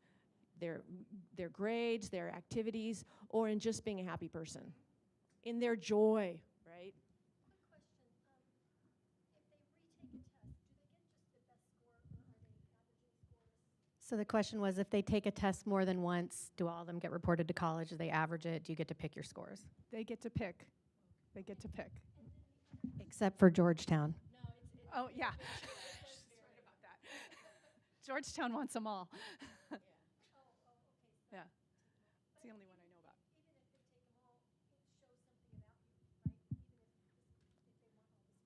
their grades, their activities, or in just being a happy person, in their joy, right? So the question was, if they take a test more than once, do all of them get reported to college? Do they average it? Do you get to pick your scores? They get to pick. They get to pick. Except for Georgetown. Oh, yeah. She's right about that. Georgetown wants them all. Yeah. It's the only one I know about.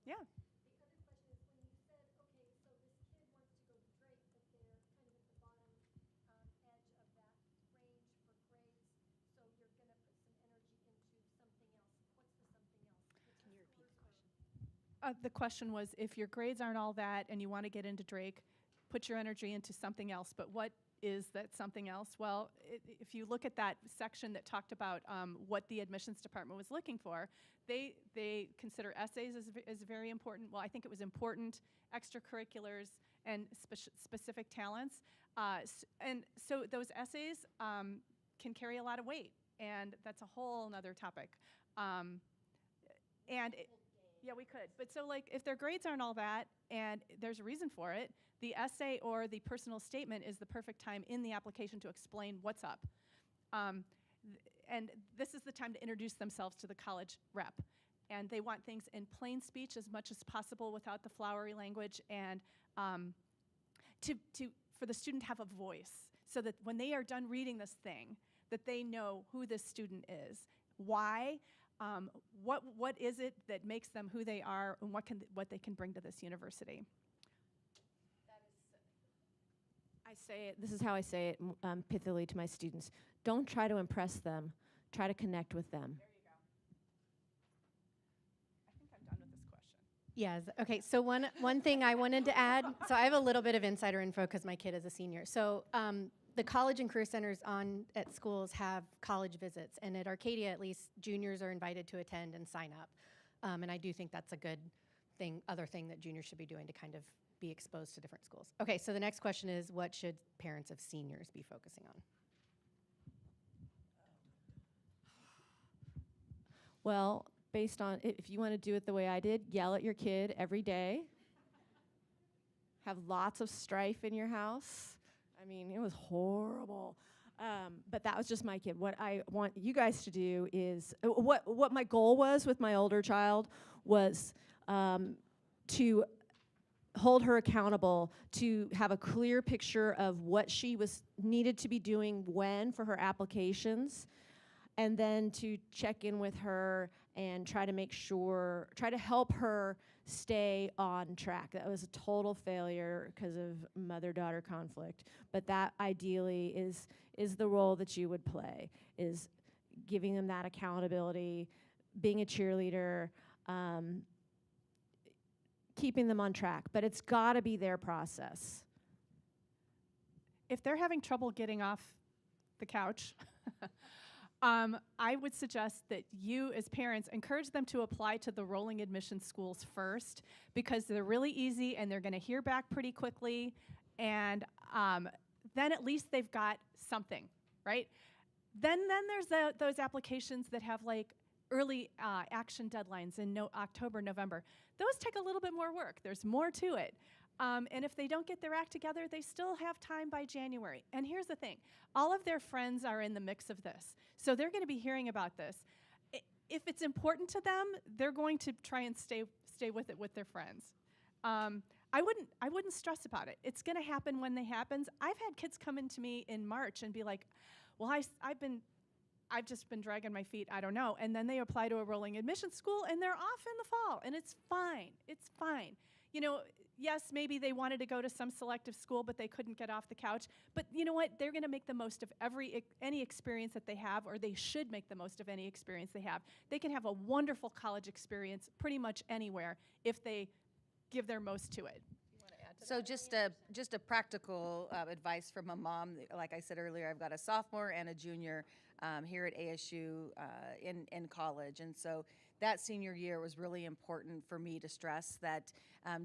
Yeah. The question was, if your grades aren't all that and you want to get into Drake, put your energy into something else. But what is that something else? Well, if you look at that section that talked about what the admissions department was looking for, they consider essays as very important. Well, I think it was important, extracurriculars, and specific talents. And so those essays can carry a lot of weight, and that's a whole nother topic. Yeah, we could. But so, if their grades aren't all that, and there's a reason for it, the essay or the personal statement is the perfect time in the application to explain what's up. And this is the time to introduce themselves to the college rep. And they want things in plain speech as much as possible without the flowery language, and for the student to have a voice, so that when they are done reading this thing, that they know who this student is, why, What is it that makes them who they are, and what they can bring to this university? This is how I say it pithily to my students. Don't try to impress them. Try to connect with them. There you go. I think I'm done with this question. Yes. Okay. So one thing I wanted to add. So I have a little bit of insider info because my kid is a senior. So the college and career centers at schools have college visits, and at Arcadia, at least, juniors are invited to attend and sign up. And I do think that's a good thing. Other thing that juniors should be doing to kind of be exposed to different schools. Okay. So the next question is, what should parents of seniors be focusing on? Well, based on, if you want to do it the way I did, yell at your kid every day. Have lots of strife in your house. I mean, it was horrible. But that was just my kid. What I want you guys to do is, what my goal was with my older child was to hold her accountable, to have a clear picture of what she was needed to be doing when for her applications, and then to check in with her and try to help her stay on track. That was a total failure because of mother-daughter conflict. But that ideally is the role that you would play, is giving them that accountability, being a cheerleader, keeping them on track. But it's gotta be their process. If they're having trouble getting off the couch, I would suggest that you, as parents, encourage them to apply to the rolling admission schools first, because they're really easy and they're going to hear back pretty quickly, and then at least they've got something, right? Then there's those applications that have like early action deadlines in October, November. Those take a little bit more work. There's more to it. And if they don't get their act together, they still have time by January. And here's the thing. All of their friends are in the mix of this. So they're going to be hearing about this. If it's important to them, they're going to try and stay with it with their friends. I wouldn't stress about it. It's going to happen when it happens. I've had kids come into me in March and be like, well, I've just been dragging my feet, I don't know. And then they apply to a rolling admission school and they're off in the fall, and it's fine. It's fine. You know, yes, maybe they wanted to go to some selective school, but they couldn't get off the couch. But you know what? They're going to make the most of any experience that they have, or they should make the most of any experience they have. They can have a wonderful college experience pretty much anywhere if they give their most to it. So just a practical advice from a mom. Like I said earlier, I've got a sophomore and a junior here at ASU in college. And so that senior year was really important for me to stress that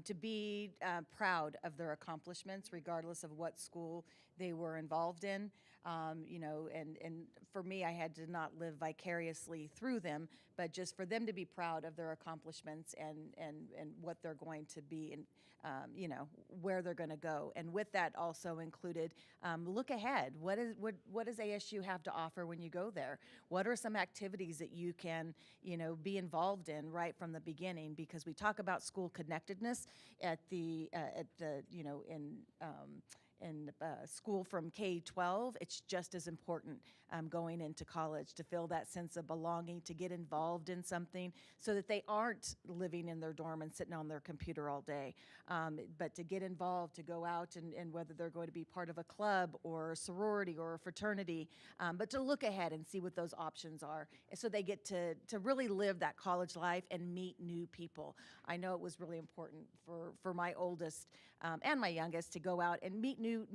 to be proud of their accomplishments, regardless of what school they were involved in. You know, and for me, I had to not live vicariously through them, but just for them to be proud of their accomplishments and what they're going to be and, you know, where they're going to go. And with that also included, look ahead. What does ASU have to offer when you go there? What are some activities that you can, you know, be involved in right from the beginning? Because we talk about school connectedness at the you know, in school from K-12, it's just as important going into college to feel that sense of belonging, to get involved in something so that they aren't living in their dorm and sitting on their computer all day, but to get involved, to go out and whether they're going to be part of a club or a sorority or a fraternity, but to look ahead and see what those options are so they get to really live that college life and meet new people. I know it was really important for my oldest and my youngest to go out and meet new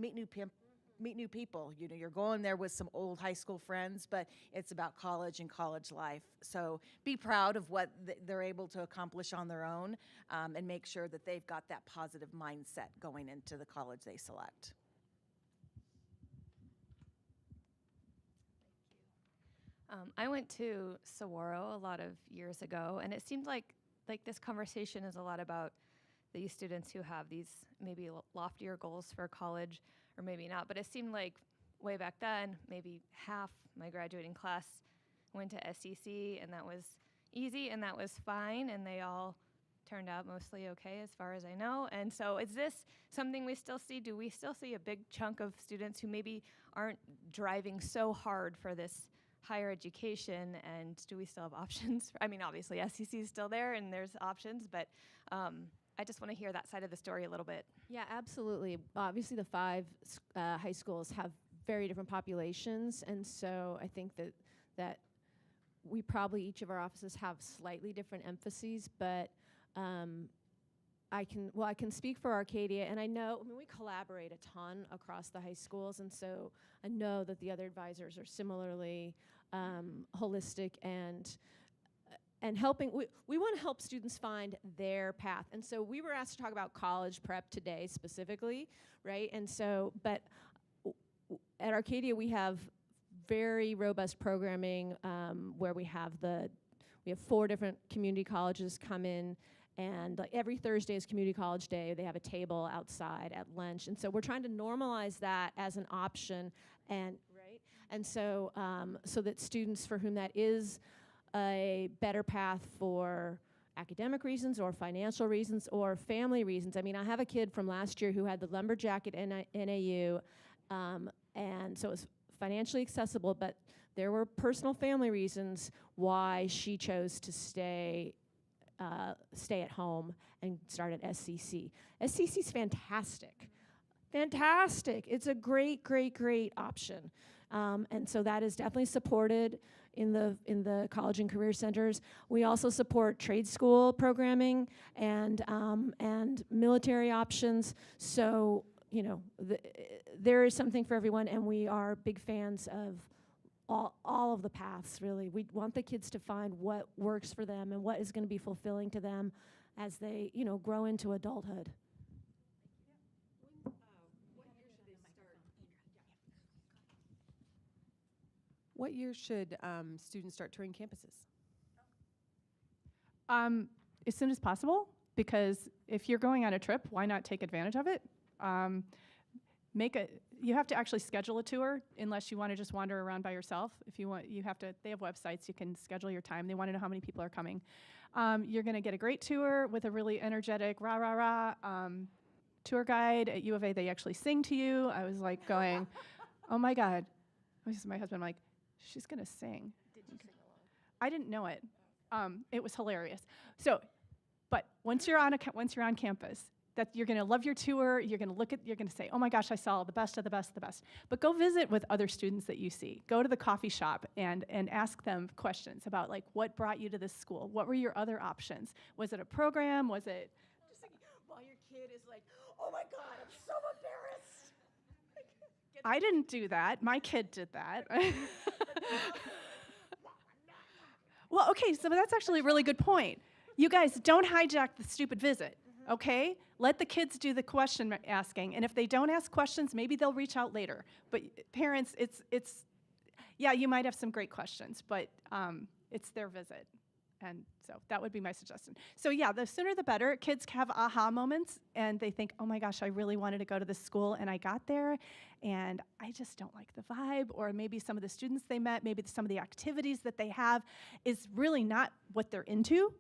people. You know, you're going there with some old high school friends, but it's about college and college life. So be proud of what they're able to accomplish on their own, and make sure that they've got that positive mindset going into the college they select. I went to Saguaro a lot of years ago, and it seemed like this conversation is a lot about these students who have these maybe loftier goals for college, or maybe not. But it seemed like way back then, maybe half my graduating class went to SEC, and that was easy, and that was fine, and they all turned out mostly okay as far as I know. And so is this something we still see? Do we still see a big chunk of students who maybe aren't driving so hard for this higher education, and do we still have options? I mean, obviously SEC is still there and there's options, but I just want to hear that side of the story a little bit. Yeah, absolutely. Obviously, the five high schools have very different populations, and so I think that we probably, each of our offices have slightly different emphases, but I can speak for Arcadia, and I know, I mean, we collaborate a ton across the high schools, and so I know that the other advisors are similarly holistic and helping. We want to help students find their path, and so we were asked to talk about college prep today specifically, right? And so, but at Arcadia we have very robust programming where we have 4 different community colleges come in. And like every Thursday is community college day. They have a table outside at lunch, and so we're trying to normalize that as an option, and so so that students for whom that is a better path for academic reasons or financial reasons or family reasons. I mean, I have a kid from last year who had the lumberjack at NAU, and so it was financially accessible, but there were personal family reasons why she chose to stay at home and start at SCC. SCC's fantastic. Fantastic. It's a great, great, great option. And so that is definitely supported in the college and career centers. We also support trade school programming and military options. So, you know, there is something for everyone, and we are big fans of all of the paths, really. We want the kids to find what works for them and what is going to be fulfilling to them as they, you know, grow into adulthood. What year should students start touring campuses? As soon as possible, because if you're going on a trip, why not take advantage of it? You have to actually schedule a tour unless you want to just wander around by yourself. If you want, they have websites, you can schedule your time. They want to know how many people are coming. You're going to get a great tour with a really energetic tour guide. At U of A, they actually sing to you. I was like going, oh my God. My husband, I'm like, she's going to sing. Did you sing along? I didn't know it. It was hilarious. So, but once you're on campus, that you're going to love your tour. You're going to say, oh my gosh, I saw the best of the best of the best. But go visit with other students that you see. Go to the coffee shop and ask them questions about like what brought you to this school. What were your other options? Was it a program? Was it just thinking, while your kid is like, oh my God, I'm so embarrassed. I didn't do that. My kid did that. Well, okay, so that's actually a really good point. You guys, don't hijack the stupid visit. Okay? Let the kids do the question asking, and if they don't ask questions, maybe they'll reach out later. But parents, yeah, you might have some great questions, but it's their visit. And so that would be my suggestion. So yeah, the sooner the better. Kids have aha moments, and they think, oh my gosh, I really wanted to go to this school, and I got there, and I just don't like the vibe, or maybe some of the students they met, maybe some of the activities that they have is really not what they're into.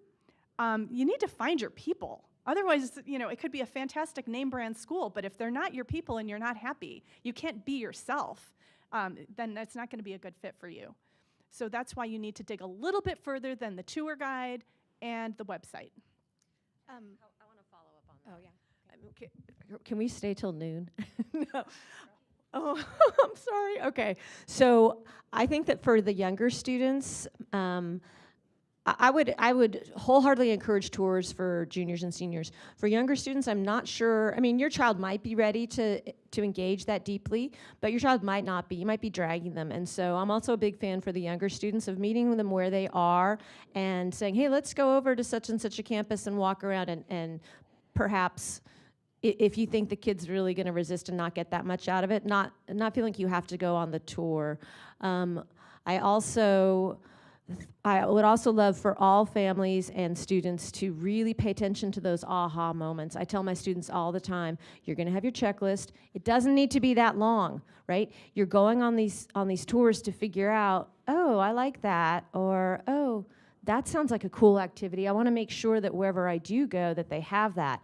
You need to find your people. Otherwise, you know, it could be a fantastic name brand school, but if they're not your people and you're not happy, you can't be yourself, then that's not going to be a good fit for you. So that's why you need to dig a little bit further than the tour guide and the website. I want to follow up on that. Oh, yeah. Can we stay till noon? No. Oh, I'm sorry. Okay. So I think that for the younger students, I would wholeheartedly encourage tours for juniors and seniors. For younger students, I'm not sure. I mean, your child might be ready to engage that deeply, but your child might not be. You might be dragging them. And so I'm also a big fan for the younger students of meeting them where they are and saying, hey, let's go over to such and such a campus and walk around and perhaps if you think the kid's really going to resist and not get that much out of it, not feeling like you have to go on the tour. I would also love for all families and students to really pay attention to those aha moments. I tell my students all the time, you're going to have your checklist. It doesn't need to be that long, right? You're going on these tours to figure out, oh, I like that, or oh, that sounds like a cool activity. I want to make sure that wherever I do go that they have that.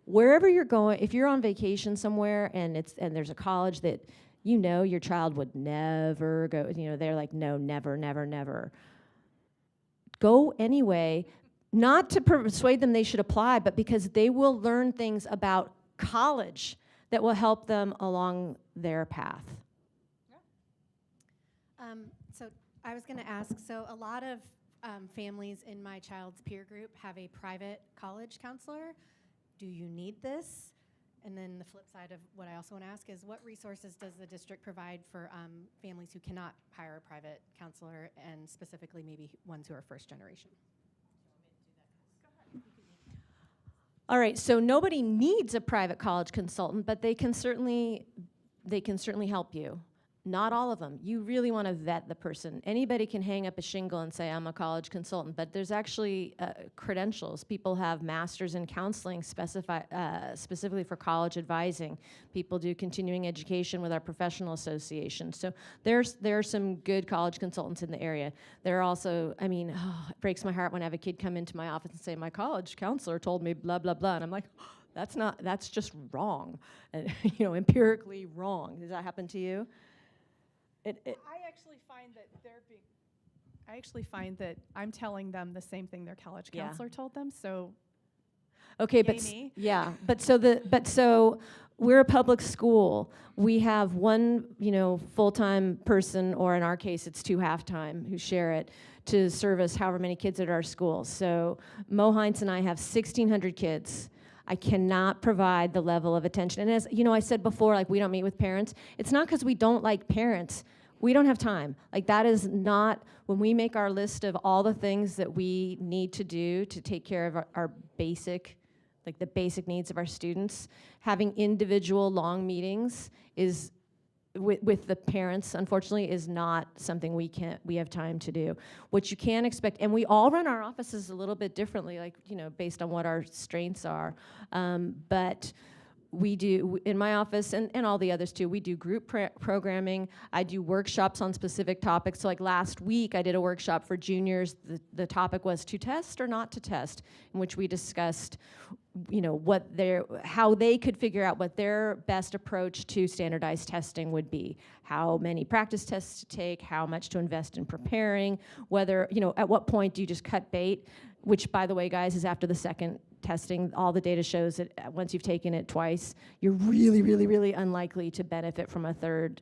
Wherever you're going, if you're on vacation somewhere and there's a college that you know your child would never go, they're like, no, never, never, never. Go anyway, not to persuade them they should apply, but because they will learn things about college that will help them along their path. So I was going to ask, so a lot of families in my child's peer group have a private college counselor. Do you need this? And then the flip side of what I also want to ask is, what resources does the district provide for families who cannot hire a private counselor, and specifically maybe ones who are first generation? All right, so nobody needs a private college consultant, but they can certainly help you. Not all of them. You really want to vet the person. Anybody can hang up a shingle and say, I'm a college consultant, but there's actually credentials. People have masters in counseling specifically for college advising. People do continuing education with our professional association. So there are some good college consultants in the area. There are also, it breaks my heart when I have a kid come into my office and say, my college counselor told me blah, blah, blah. And I'm like, that's just wrong. And, empirically wrong. Does that happen to you? I actually find that I'm telling them the same thing their college Yeah. counselor told them. So okay, yay but me. so we're a public school. We have one, full-time person, or in our case, it's 2 half-time who share it to service however many kids at our school. So Mo Heinz and I have 1,600 kids. I cannot provide the level of attention. And as I said before, like, we don't meet with parents. It's not because we don't like parents. We don't have time. Like, that is not, when we make our list of all the things that we need to do to take care of our basic, like the basic needs of our students, having individual long meetings is, with the parents, unfortunately, is not something we have time to do. What you can expect, and we all run our offices a little bit differently, like, based on what our strengths are. But we do, in my office, and all the others too, we do group programming. I do workshops on specific topics. So like last week, I did a workshop for juniors. The topic was to test or not to test, in which we discussed how they could figure out what their best approach to standardized testing would be, how many practice tests to take, how much to invest in preparing, whether, at what point do you just cut bait, which, by the way, guys, is after the second testing. All the data shows that once you've taken it twice, you're really, really, really unlikely to benefit from a third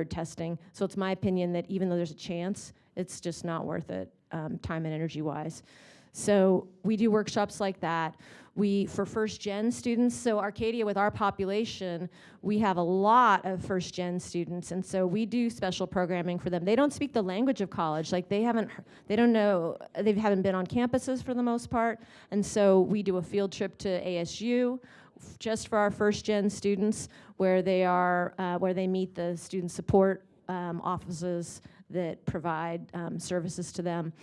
testing. So it's my opinion that even though there's a chance, it's just not worth it, time and energy-wise. So we do workshops like that. For first-gen students, so Arcadia, with our population, we have a lot of first-gen students, and so we do special programming for them. They don't speak the language of college. Like, they haven't been on campuses for the most part, and so we do a field trip to ASU just for our first-gen students, where they meet the student support offices that provide services to them.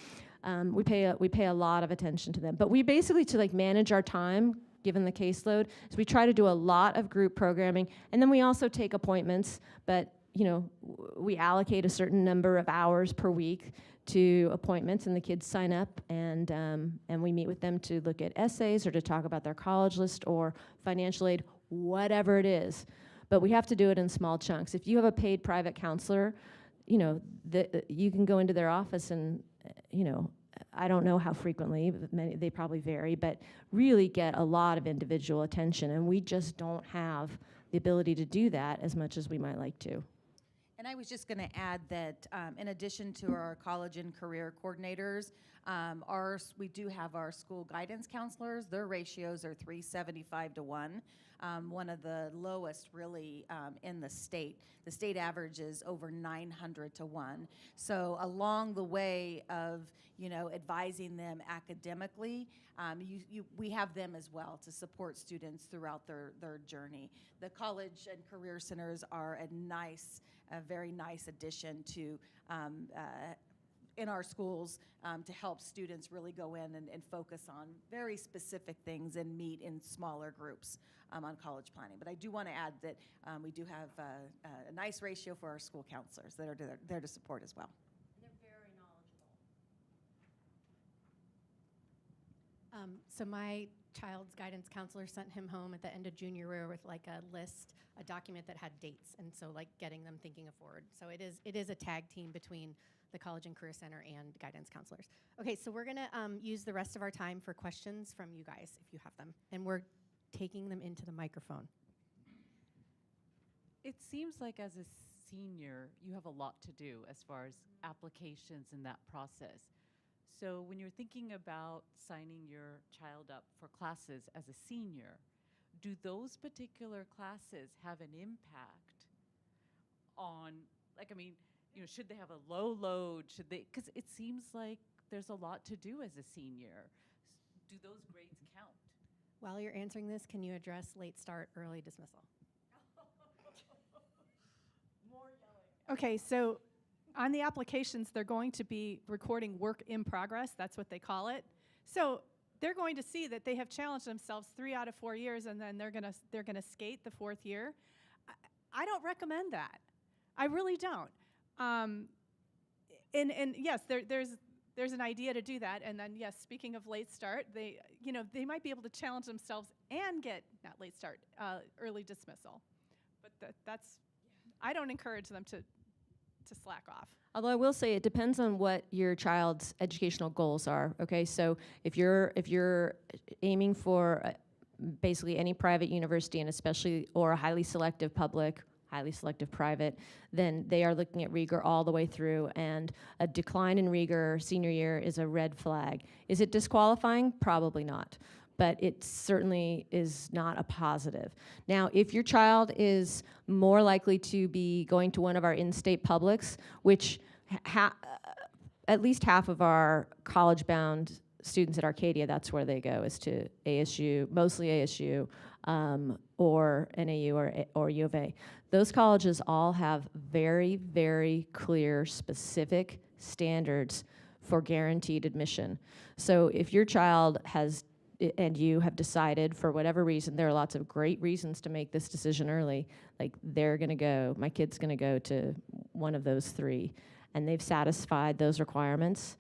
We pay a lot of attention to them, but we basically, to manage our time, given the caseload, is we try to do a lot of group programming, and then we also take appointments, but we allocate a certain number of hours per week to appointments, and the kids sign up, and we meet with them to look at essays or to talk about their college list or financial aid, whatever it is. But we have to do it in small chunks. If you have a paid private counselor, you can go into their office and, I don't know how frequently, but they probably vary, but really get a lot of individual attention, and we just don't have the ability to do that as much as we might like to. And I was just going to add that in addition to our college and career coordinators, we do have our school guidance counselors. Their ratios are 375 to 1, one of the lowest really in the state. The state average is over 900 to 1. So along the way of advising them academically, we have them as well to support students throughout their journey. The college and career centers are a very nice addition to in our schools to help students really go in and focus on very specific things and meet in smaller groups on college planning. But I do want to add that we do have a nice ratio for our school counselors that are there to support as well. They're very knowledgeable. So my child's guidance counselor sent him home at the end of junior year with like a list, a document that had dates, and so like getting them thinking forward. So it is a tag team between the College and Career Center and guidance counselors. Okay, so we're gonna use the rest of our time for questions from you guys if you have them, and we're taking them into the microphone. It seems like as a senior, you have a lot to do as far as applications in that process. So when you're thinking about signing your child up for classes as a senior, do those particular classes have an impact on, like, I mean, you know, should they have a low load? Should they, because it seems like there's a lot to do as a senior. Do those grades count? While you're answering this, can you address late start, early dismissal? Okay, so on the applications, they're going to be recording work in progress. That's what they call it. So they're going to see that they have challenged themselves 3 out of 4 years, and then they're gonna skate the 4th year. I don't recommend that. I really don't. And yes, there's an idea to do that. And then yes, speaking of late start, they might be able to challenge themselves and get not late start, early dismissal. But that's I don't encourage them to slack off. Although I will say it depends on what your child's educational goals are. Okay, so if you're aiming for basically any private university, and especially or a highly selective public, highly selective private, then they are looking at Rieger all the way through, and a decline in Rieger senior year is a red flag. Is it disqualifying? Probably not. But it certainly is not a positive. Now, if your child is more likely to be going to one of our in-state publics, which at least half of our college-bound students at Arcadia, that's where they go, is to ASU, mostly ASU, or NAU or U of A. Those colleges all have very, very clear, specific standards for guaranteed admission. So if your child has and you have decided for whatever reason, there are lots of great reasons to make this decision early, like my kid's gonna go to one of those 3, and they've satisfied those requirements,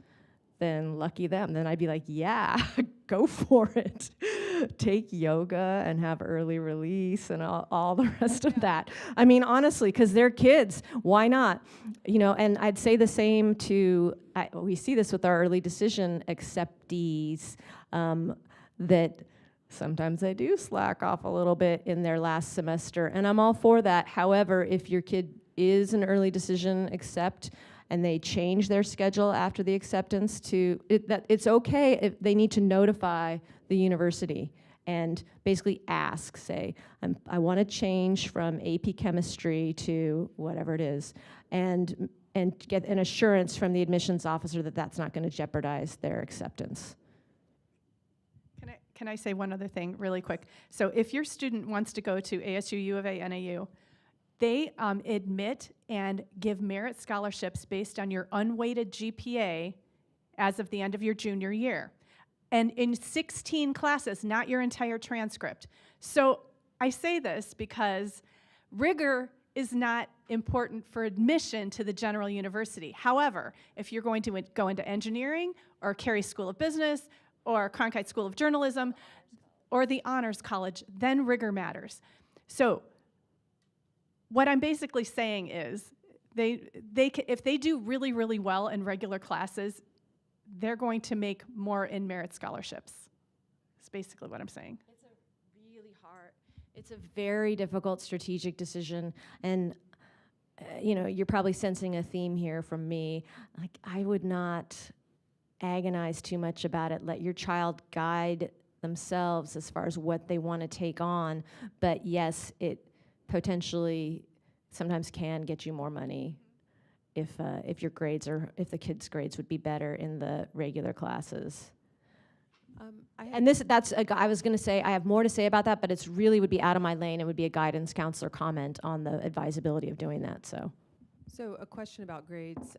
then lucky them. Then I'd be like, yeah, go for it. Take yoga and have early release and all the rest of that. I mean, honestly, because they're kids, why not? You know, and I'd say the same we see this with our early decision acceptees, that sometimes they do slack off a little bit in their last semester, and I'm all for that. However, if your kid is an early decision accept and they change their schedule after the acceptance it's okay if they need to notify the university and basically ask, say, I want to change from AP chemistry to whatever it is, and get an assurance from the admissions officer that that's not going to jeopardize their acceptance. Can I say one other thing really quick? So if your student wants to go to ASU, U of A, NAU, they admit and give merit scholarships based on your unweighted GPA as of the end of your junior year. And in 16 classes, not your entire transcript. So I say this because rigor is not important for admission to the general university. However, if you're going to go into engineering or Carey School of Business or Cronkite School of Journalism, or the Honors College, then rigor matters. So what I'm basically saying is, if they do really, really well in regular classes, they're going to make more in merit scholarships. That's basically what I'm saying. It's a very difficult strategic decision, and you're probably sensing a theme here from me. Like, I would not agonize too much about it. Let your child guide themselves as far as what they want to take on. But yes, it potentially sometimes can get you more money if the kids' grades would be better in the regular classes. I was going to say I have more to say about that, but it's really would be out of my lane. It would be a guidance counselor comment on the advisability of doing that. So a question about grades.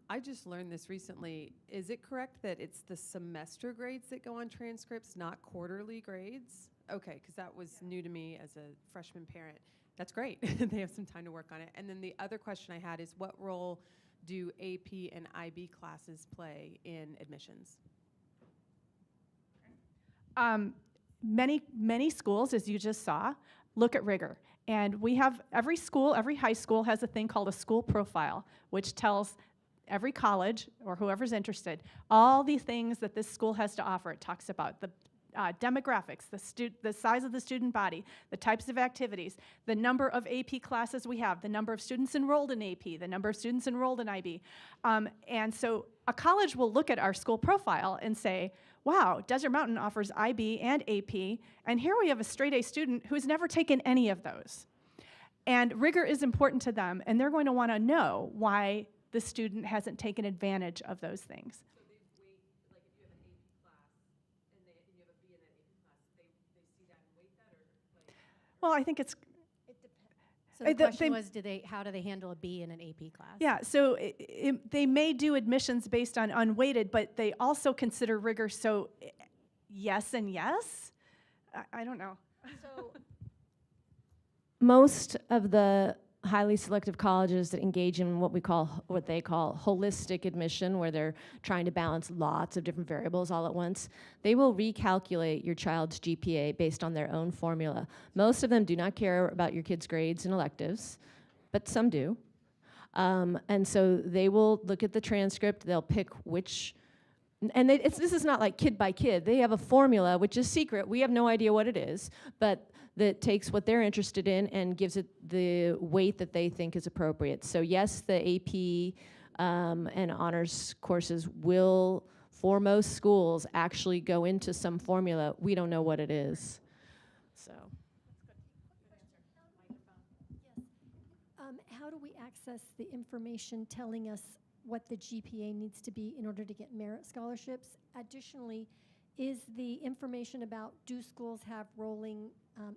I just learned this recently. Is it correct that it's the semester grades that go on transcripts, not quarterly grades? Okay, because that was new to me as a freshman parent. That's great. They have some time to work on it. And then the other question I had is, what role do AP and IB classes play in admissions? many schools, as you just saw, look at rigor. And we have, every school, every high school has a thing called a school profile, which tells every college, or whoever's interested, all the things that this school has to offer. It talks about the demographics, the size of the student body, the types of activities, the number of AP classes we have, the number of students enrolled in AP, the number of students enrolled in IB. And so a college will look at our school profile and say, wow, Desert Mountain offers IB and AP, and here we have a straight A student who's never taken any of those. And rigor is important to them, and they're going to want to know why the student hasn't taken advantage of those things. Well, I think it's, So the they- question was, how do they handle a B in an AP class? yeah, so they may do admissions based on unweighted, but they also consider rigor, so yes and yes? I don't know. Most of the highly selective colleges that engage in what they call holistic admission, where they're trying to balance lots of different variables all at once, they will recalculate your child's GPA based on their own formula. Most of them do not care about your kids' grades and electives, but some do. And so they will look at the transcript, they'll pick which, and this is not like kid by kid. They have a formula, which is secret. We have no idea what it is, but that takes what they're interested in and gives it the weight that they think is appropriate. So yes, the AP and honors courses will, for most schools, actually go into some formula. We don't know what it is. So. How do we access the information telling us what the GPA needs to be in order to get merit scholarships? Additionally, is the information about do schools have rolling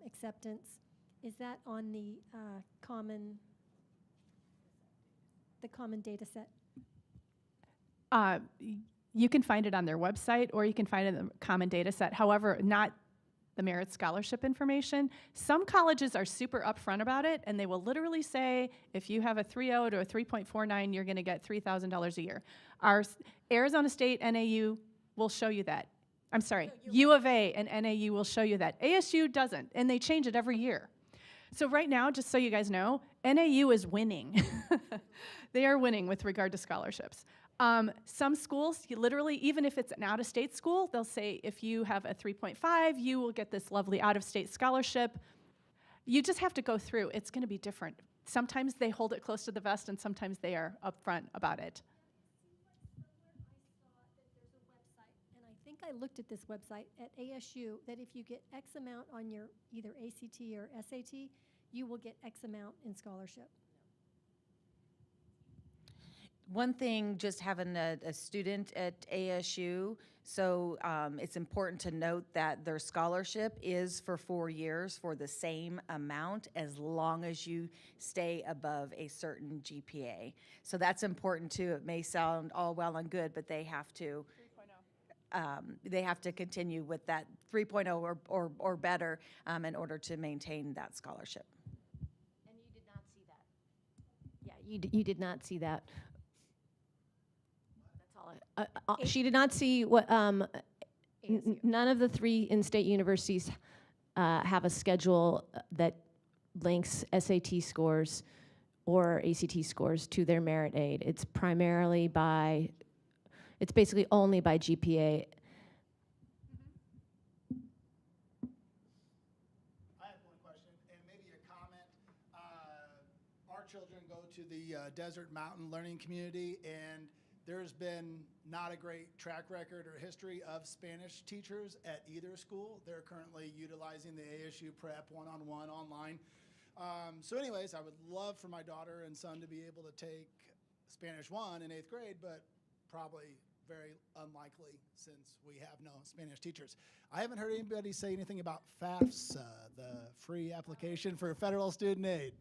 acceptance, is that on the common data set? You can find it on their website, or you can find it in the common data set. However, not the merit scholarship information. Some colleges are super upfront about it, and they will literally say, if you have a 3.0 to a 3.49, you're going to get $3,000 a year. Our Arizona State NAU will show you that. I'm sorry, U of A and NAU will show you that. ASU doesn't, and they change it every year. So right now, just so you guys know, NAU is winning. They are winning with regard to scholarships. Some schools, you literally, even if it's an out-of-state school, they'll say if you have a 3.5, you will get this lovely out-of-state scholarship. You just have to go through. It's going to be different. Sometimes they hold it close to the vest, and sometimes they are upfront about it. And I think I looked at this website at ASU, that if you get X amount on your either ACT or SAT, you will get X amount in scholarship. One thing, just having a student at ASU, so it's important to note that their scholarship is for 4 years for the same amount as long as you stay above a certain GPA. So that's important too. It may sound all well and good, but they have to continue with that 3.0 or better in order to maintain that scholarship. And you did not see that. Yeah, you did not see that. That's all. She did not see what. None of the 3 in-state universities have a schedule that links SAT scores or ACT scores to their merit aid. It's primarily by. It's basically only by GPA. I have one question and maybe a comment. Our children go to the Desert Mountain Learning Community, and there's been not a great track record or history of Spanish teachers at either school. They're currently utilizing the ASU Prep one-on-one online. So anyways, I would love for my daughter and son to be able to take Spanish 1 in 8th grade, but probably very unlikely since we have no Spanish teachers. I haven't heard anybody say anything about FAFSA, the free application for federal student aid.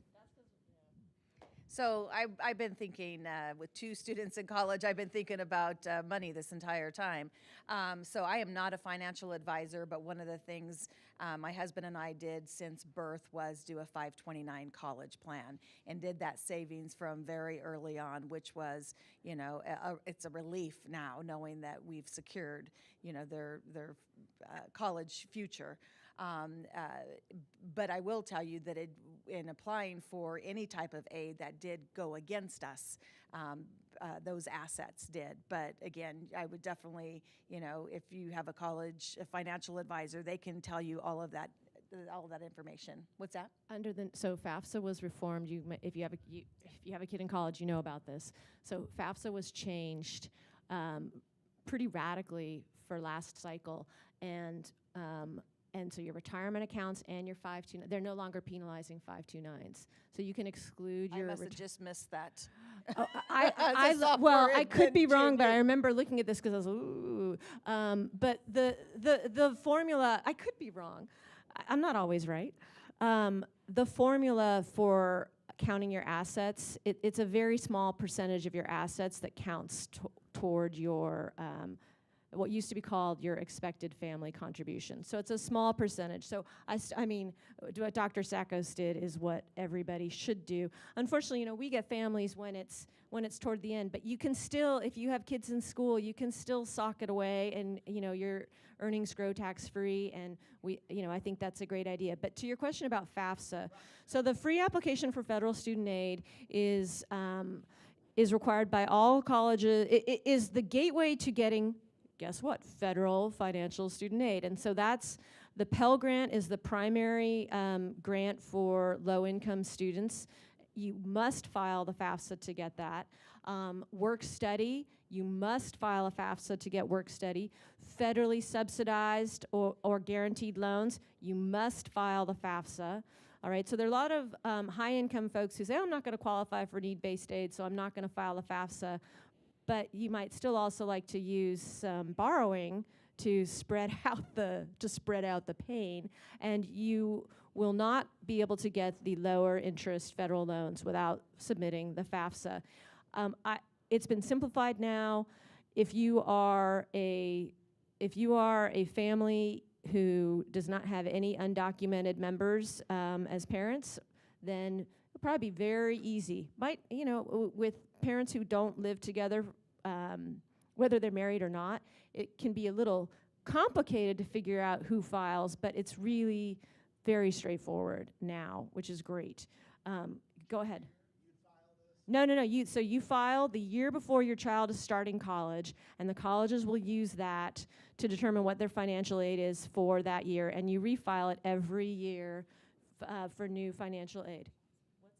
So I've been thinking, with 2 students in college, I've been thinking about money this entire time. So I am not a financial advisor, but one of the things my husband and I did since birth was do a 529 college plan, and did that savings from very early on, which was, it's a relief now knowing that we've secured, their college future. But I will tell you that in applying for any type of aid that did go against us, those assets did. But again, I would definitely, if you have a financial advisor, they can tell you all of that information. What's that? So FAFSA was reformed. If you have a kid in college, you know about this. So FAFSA was changed pretty radically for last cycle, and so your retirement accounts and your 529, they're no longer penalizing 529s. So you can exclude I your. must have just missed that. Oh, As a well, sophomore I in could be wrong, but junior. I remember looking at this because I was ooh. But the formula, I could be wrong. I'm not always right. The formula for counting your assets, it's a very small percentage of your assets that counts toward your what used to be called your expected family contribution. So it's a small percentage. So I mean, what Dr. Sackos did is what everybody should do. Unfortunately, we get families when it's toward the end, but you can still, if you have kids in school, you can still sock it away, and your earnings grow tax-free, and I think that's a great idea. But to your question about FAFSA, so the free application for federal student aid is required by all colleges. It is the gateway to getting, guess what, federal financial student aid. And so the Pell Grant is the primary grant for low-income students. You must file the FAFSA to get that. Work study, you must file a FAFSA to get work study. Federally subsidized or guaranteed loans, you must file the FAFSA. All right, so there are a lot of high-income folks who say, I'm not going to qualify for need-based aid, so I'm not going to file a FAFSA. But you might still also like to use some borrowing to spread out the pain, and you will not be able to get the lower interest federal loans without submitting the FAFSA. It's been simplified now. If you are a family who does not have any undocumented members as parents, then it'll probably be very easy. With parents who don't live together, whether they're married or not, it can be a little complicated to figure out who files, but it's really very straightforward now, which is great. Go ahead. No. You file the year before your child is starting college, and the colleges will use that to determine what their financial aid is for that year, and you refile it every year for new financial aid. What's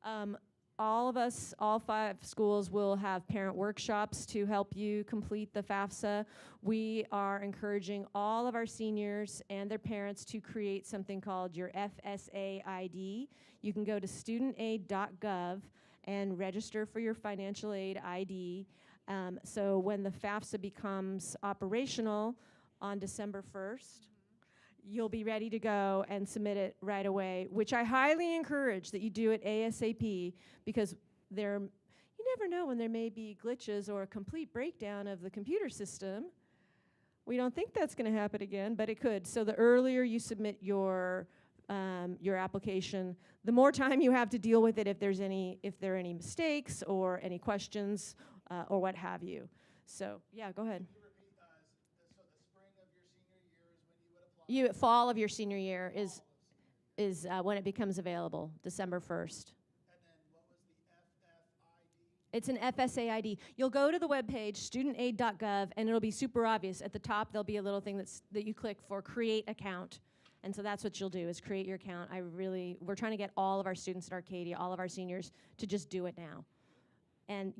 that? All 5 schools will have parent workshops to help you complete the FAFSA. We are encouraging all of our seniors and their parents to create something called your FSA ID. You can go to studentaid.gov and register for your financial aid ID. So when the FAFSA becomes operational on December 1st, you'll be ready to go and submit it right away, which I highly encourage that you do it ASAP, because you never know when there may be glitches or a complete breakdown of the computer system. We don't think that's going to happen again, but it could. So the earlier you submit your application, the more time you have to deal with it if there are any mistakes or any questions or what have you. So yeah, go ahead. Fall of your senior year is when it becomes available, December 1st. And then what was the FFID? It's an FSA ID. You'll go to the webpage, studentaid.gov, and it'll be super obvious. At the top, there'll be a little thing that you click for create account. And so that's what you'll do, is create your account. We're trying to get all of our students at Arcadia, all of our seniors, to just do it now. And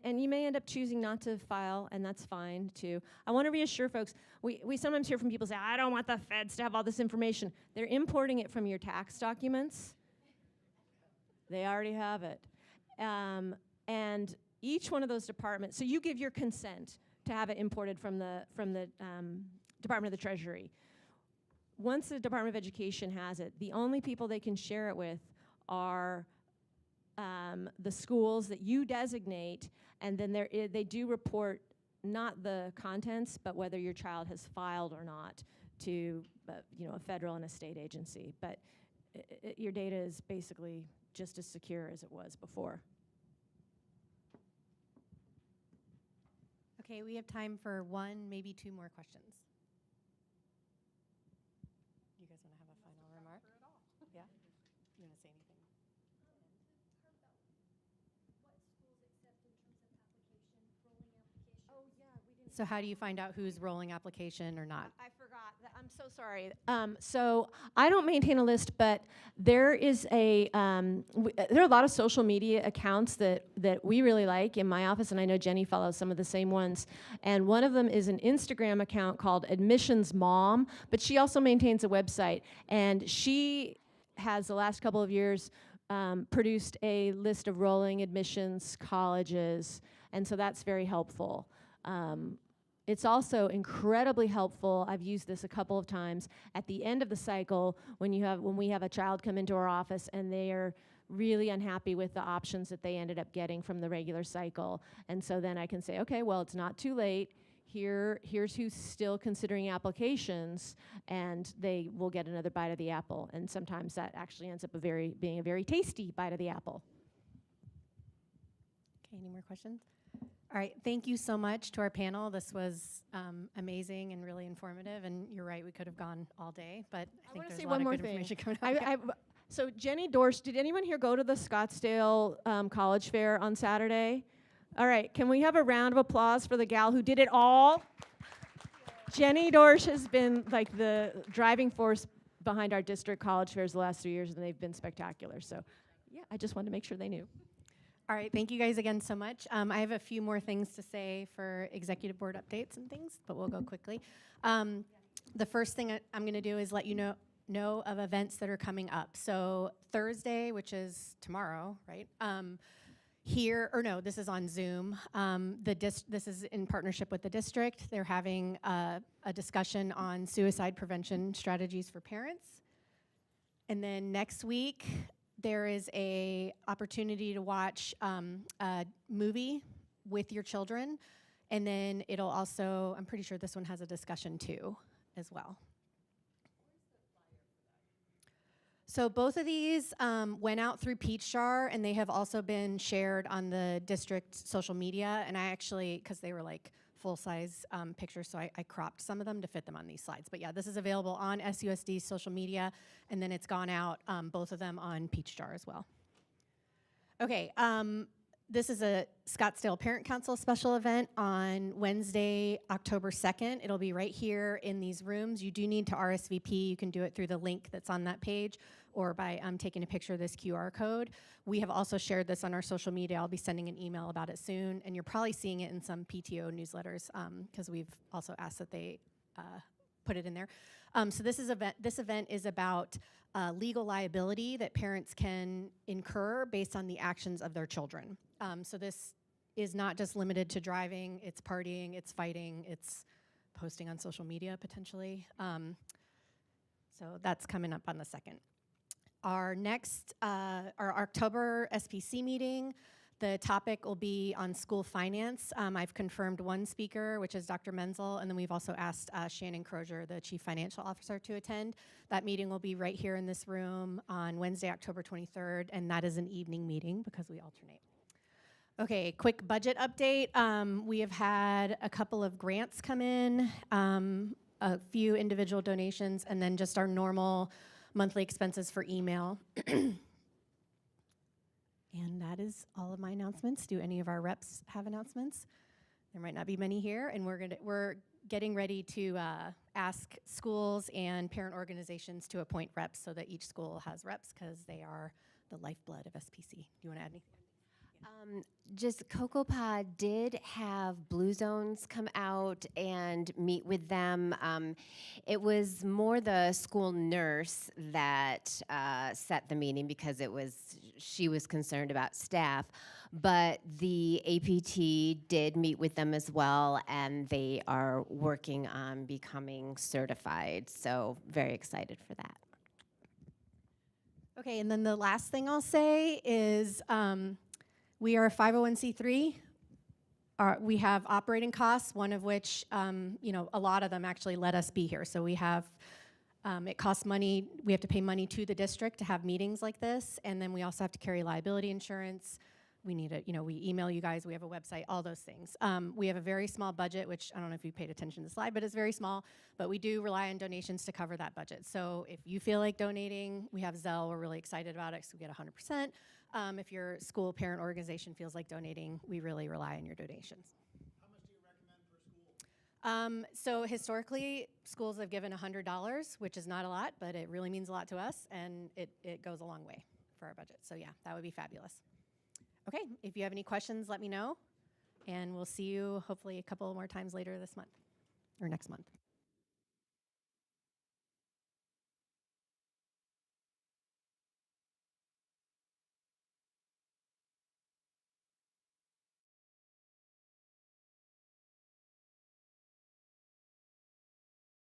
and you may end up choosing not to file, and that's fine too. I want to reassure folks, we sometimes hear from people say, I don't want the feds to have all this information. They're importing it from your tax documents. They already have it. And each one of those departments, so you give your consent to have it imported from the Department of the Treasury. Once the Department of Education has it, the only people they can share it with are the schools that you designate, and then they do report not the contents, but whether your child has filed or not to a federal and a state agency. But your data is basically just as secure as it was before. Okay, we have time for one, maybe two more questions. You guys want to have a final remark? Yeah? You want to say anything? So how do you find out who's rolling application or not? I forgot. I'm so sorry. So I don't maintain a list, but there is there are a lot of social media accounts that we really like in my office, and I know Jenny follows some of the same ones. And one of them is an Instagram account called Admissions Mom, but she also maintains a website, and she has the last couple of years produced a list of rolling admissions colleges, and so that's very helpful. It's also incredibly helpful. I've used this a couple of times at the end of the cycle when we have a child come into our office and they are really unhappy with the options that they ended up getting from the regular cycle. And so then I can say, okay, well, it's not too late. Here's who's still considering applications, and they will get another bite of the apple. And sometimes that actually ends up being a very tasty bite of the apple. Okay, any more questions? All right, thank you so much to our panel. This was amazing and really informative, and you're right, we could have gone all day, but I think there's a lot of good information coming up. So Jenny Dorsch, did anyone here go to the Scottsdale College Fair on Saturday? All right, can we have a round of applause for the gal who did it all? Jenny Dorsch has been like the driving force behind our district college fairs the last 3 years, and they've been spectacular. So yeah, I just wanted to make sure they knew. All right, thank you guys again so much. I have a few more things to say for executive board updates and things, but we'll go quickly. The first thing I'm going to do is let you know of events that are coming up. So Thursday, which is tomorrow, right? This is on Zoom. This is in partnership with the district. They're having a discussion on suicide prevention strategies for parents. And then next week, there is a opportunity to watch a movie with your children, and then it'll also, I'm pretty sure this one has a discussion too, as well. So both of these went out through Peach Jar, and they have also been shared on the district social media, and I actually, because they were like full-size pictures, so I cropped some of them to fit them on these slides. But yeah, this is available on SUSD's social media, and then it's gone out, both of them on Peach Jar as well. Okay, this is a Scottsdale Parent Council special event on Wednesday, October 2nd. It'll be right here in these rooms. You do need to RSVP. You can do it through the link that's on that page or by taking a picture of this QR code. We have also shared this on our social media. I'll be sending an email about it soon, and you're probably seeing it in some PTO newsletters because we've also asked that they put it in there. So this event is about legal liability that parents can incur based on the actions of their children. So this is not just limited to driving, it's partying, it's fighting, it's posting on social media potentially. So that's coming up on the 2nd. Our next, our October SPC meeting, the topic will be on school finance. I've confirmed one speaker, which is Dr. Menzel, and then we've also asked Shannon Crozier, the Chief Financial Officer, to attend. That meeting will be right here in this room on Wednesday, October 23rd, and that is an evening meeting because we alternate. Okay, quick budget update. We have had a couple of grants come in, a few individual donations, and then just our normal monthly expenses for email. And that is all of my announcements. Do any of our reps have announcements? There might not be many here, and we're getting ready to ask schools and parent organizations to appoint reps so that each school has reps because they are the lifeblood of SPC. Do you want to add anything? Just CocoaPod did have Blue Zones come out and meet with them. It was more the school nurse that set the meeting because she was concerned about staff. But the APT did meet with them as well, and they are working on becoming certified. So very excited for that. Okay, and then the last thing I'll say is we are a 501c3. We have operating costs, one of which, a lot of them actually let us be here. So we have, it costs money, we have to pay money to the district to have meetings like this, and then we also have to carry liability insurance. We need it, we email you guys, we have a website, all those things. We have a very small budget, which I don't know if you paid attention to the slide, but it's very small, but we do rely on donations to cover that budget. So if you feel like donating, we have Zelle, we're really excited about it, so we get 100%. If your school parent organization feels like donating, we really rely on your donations. How much do you recommend per school? So historically, schools have given $100, which is not a lot, but it really means a lot to us, and it goes a long way for our budget. So yeah, that would be fabulous. Okay, if you have any questions, let me know, and we'll see you hopefully a couple more times later this month, or next month.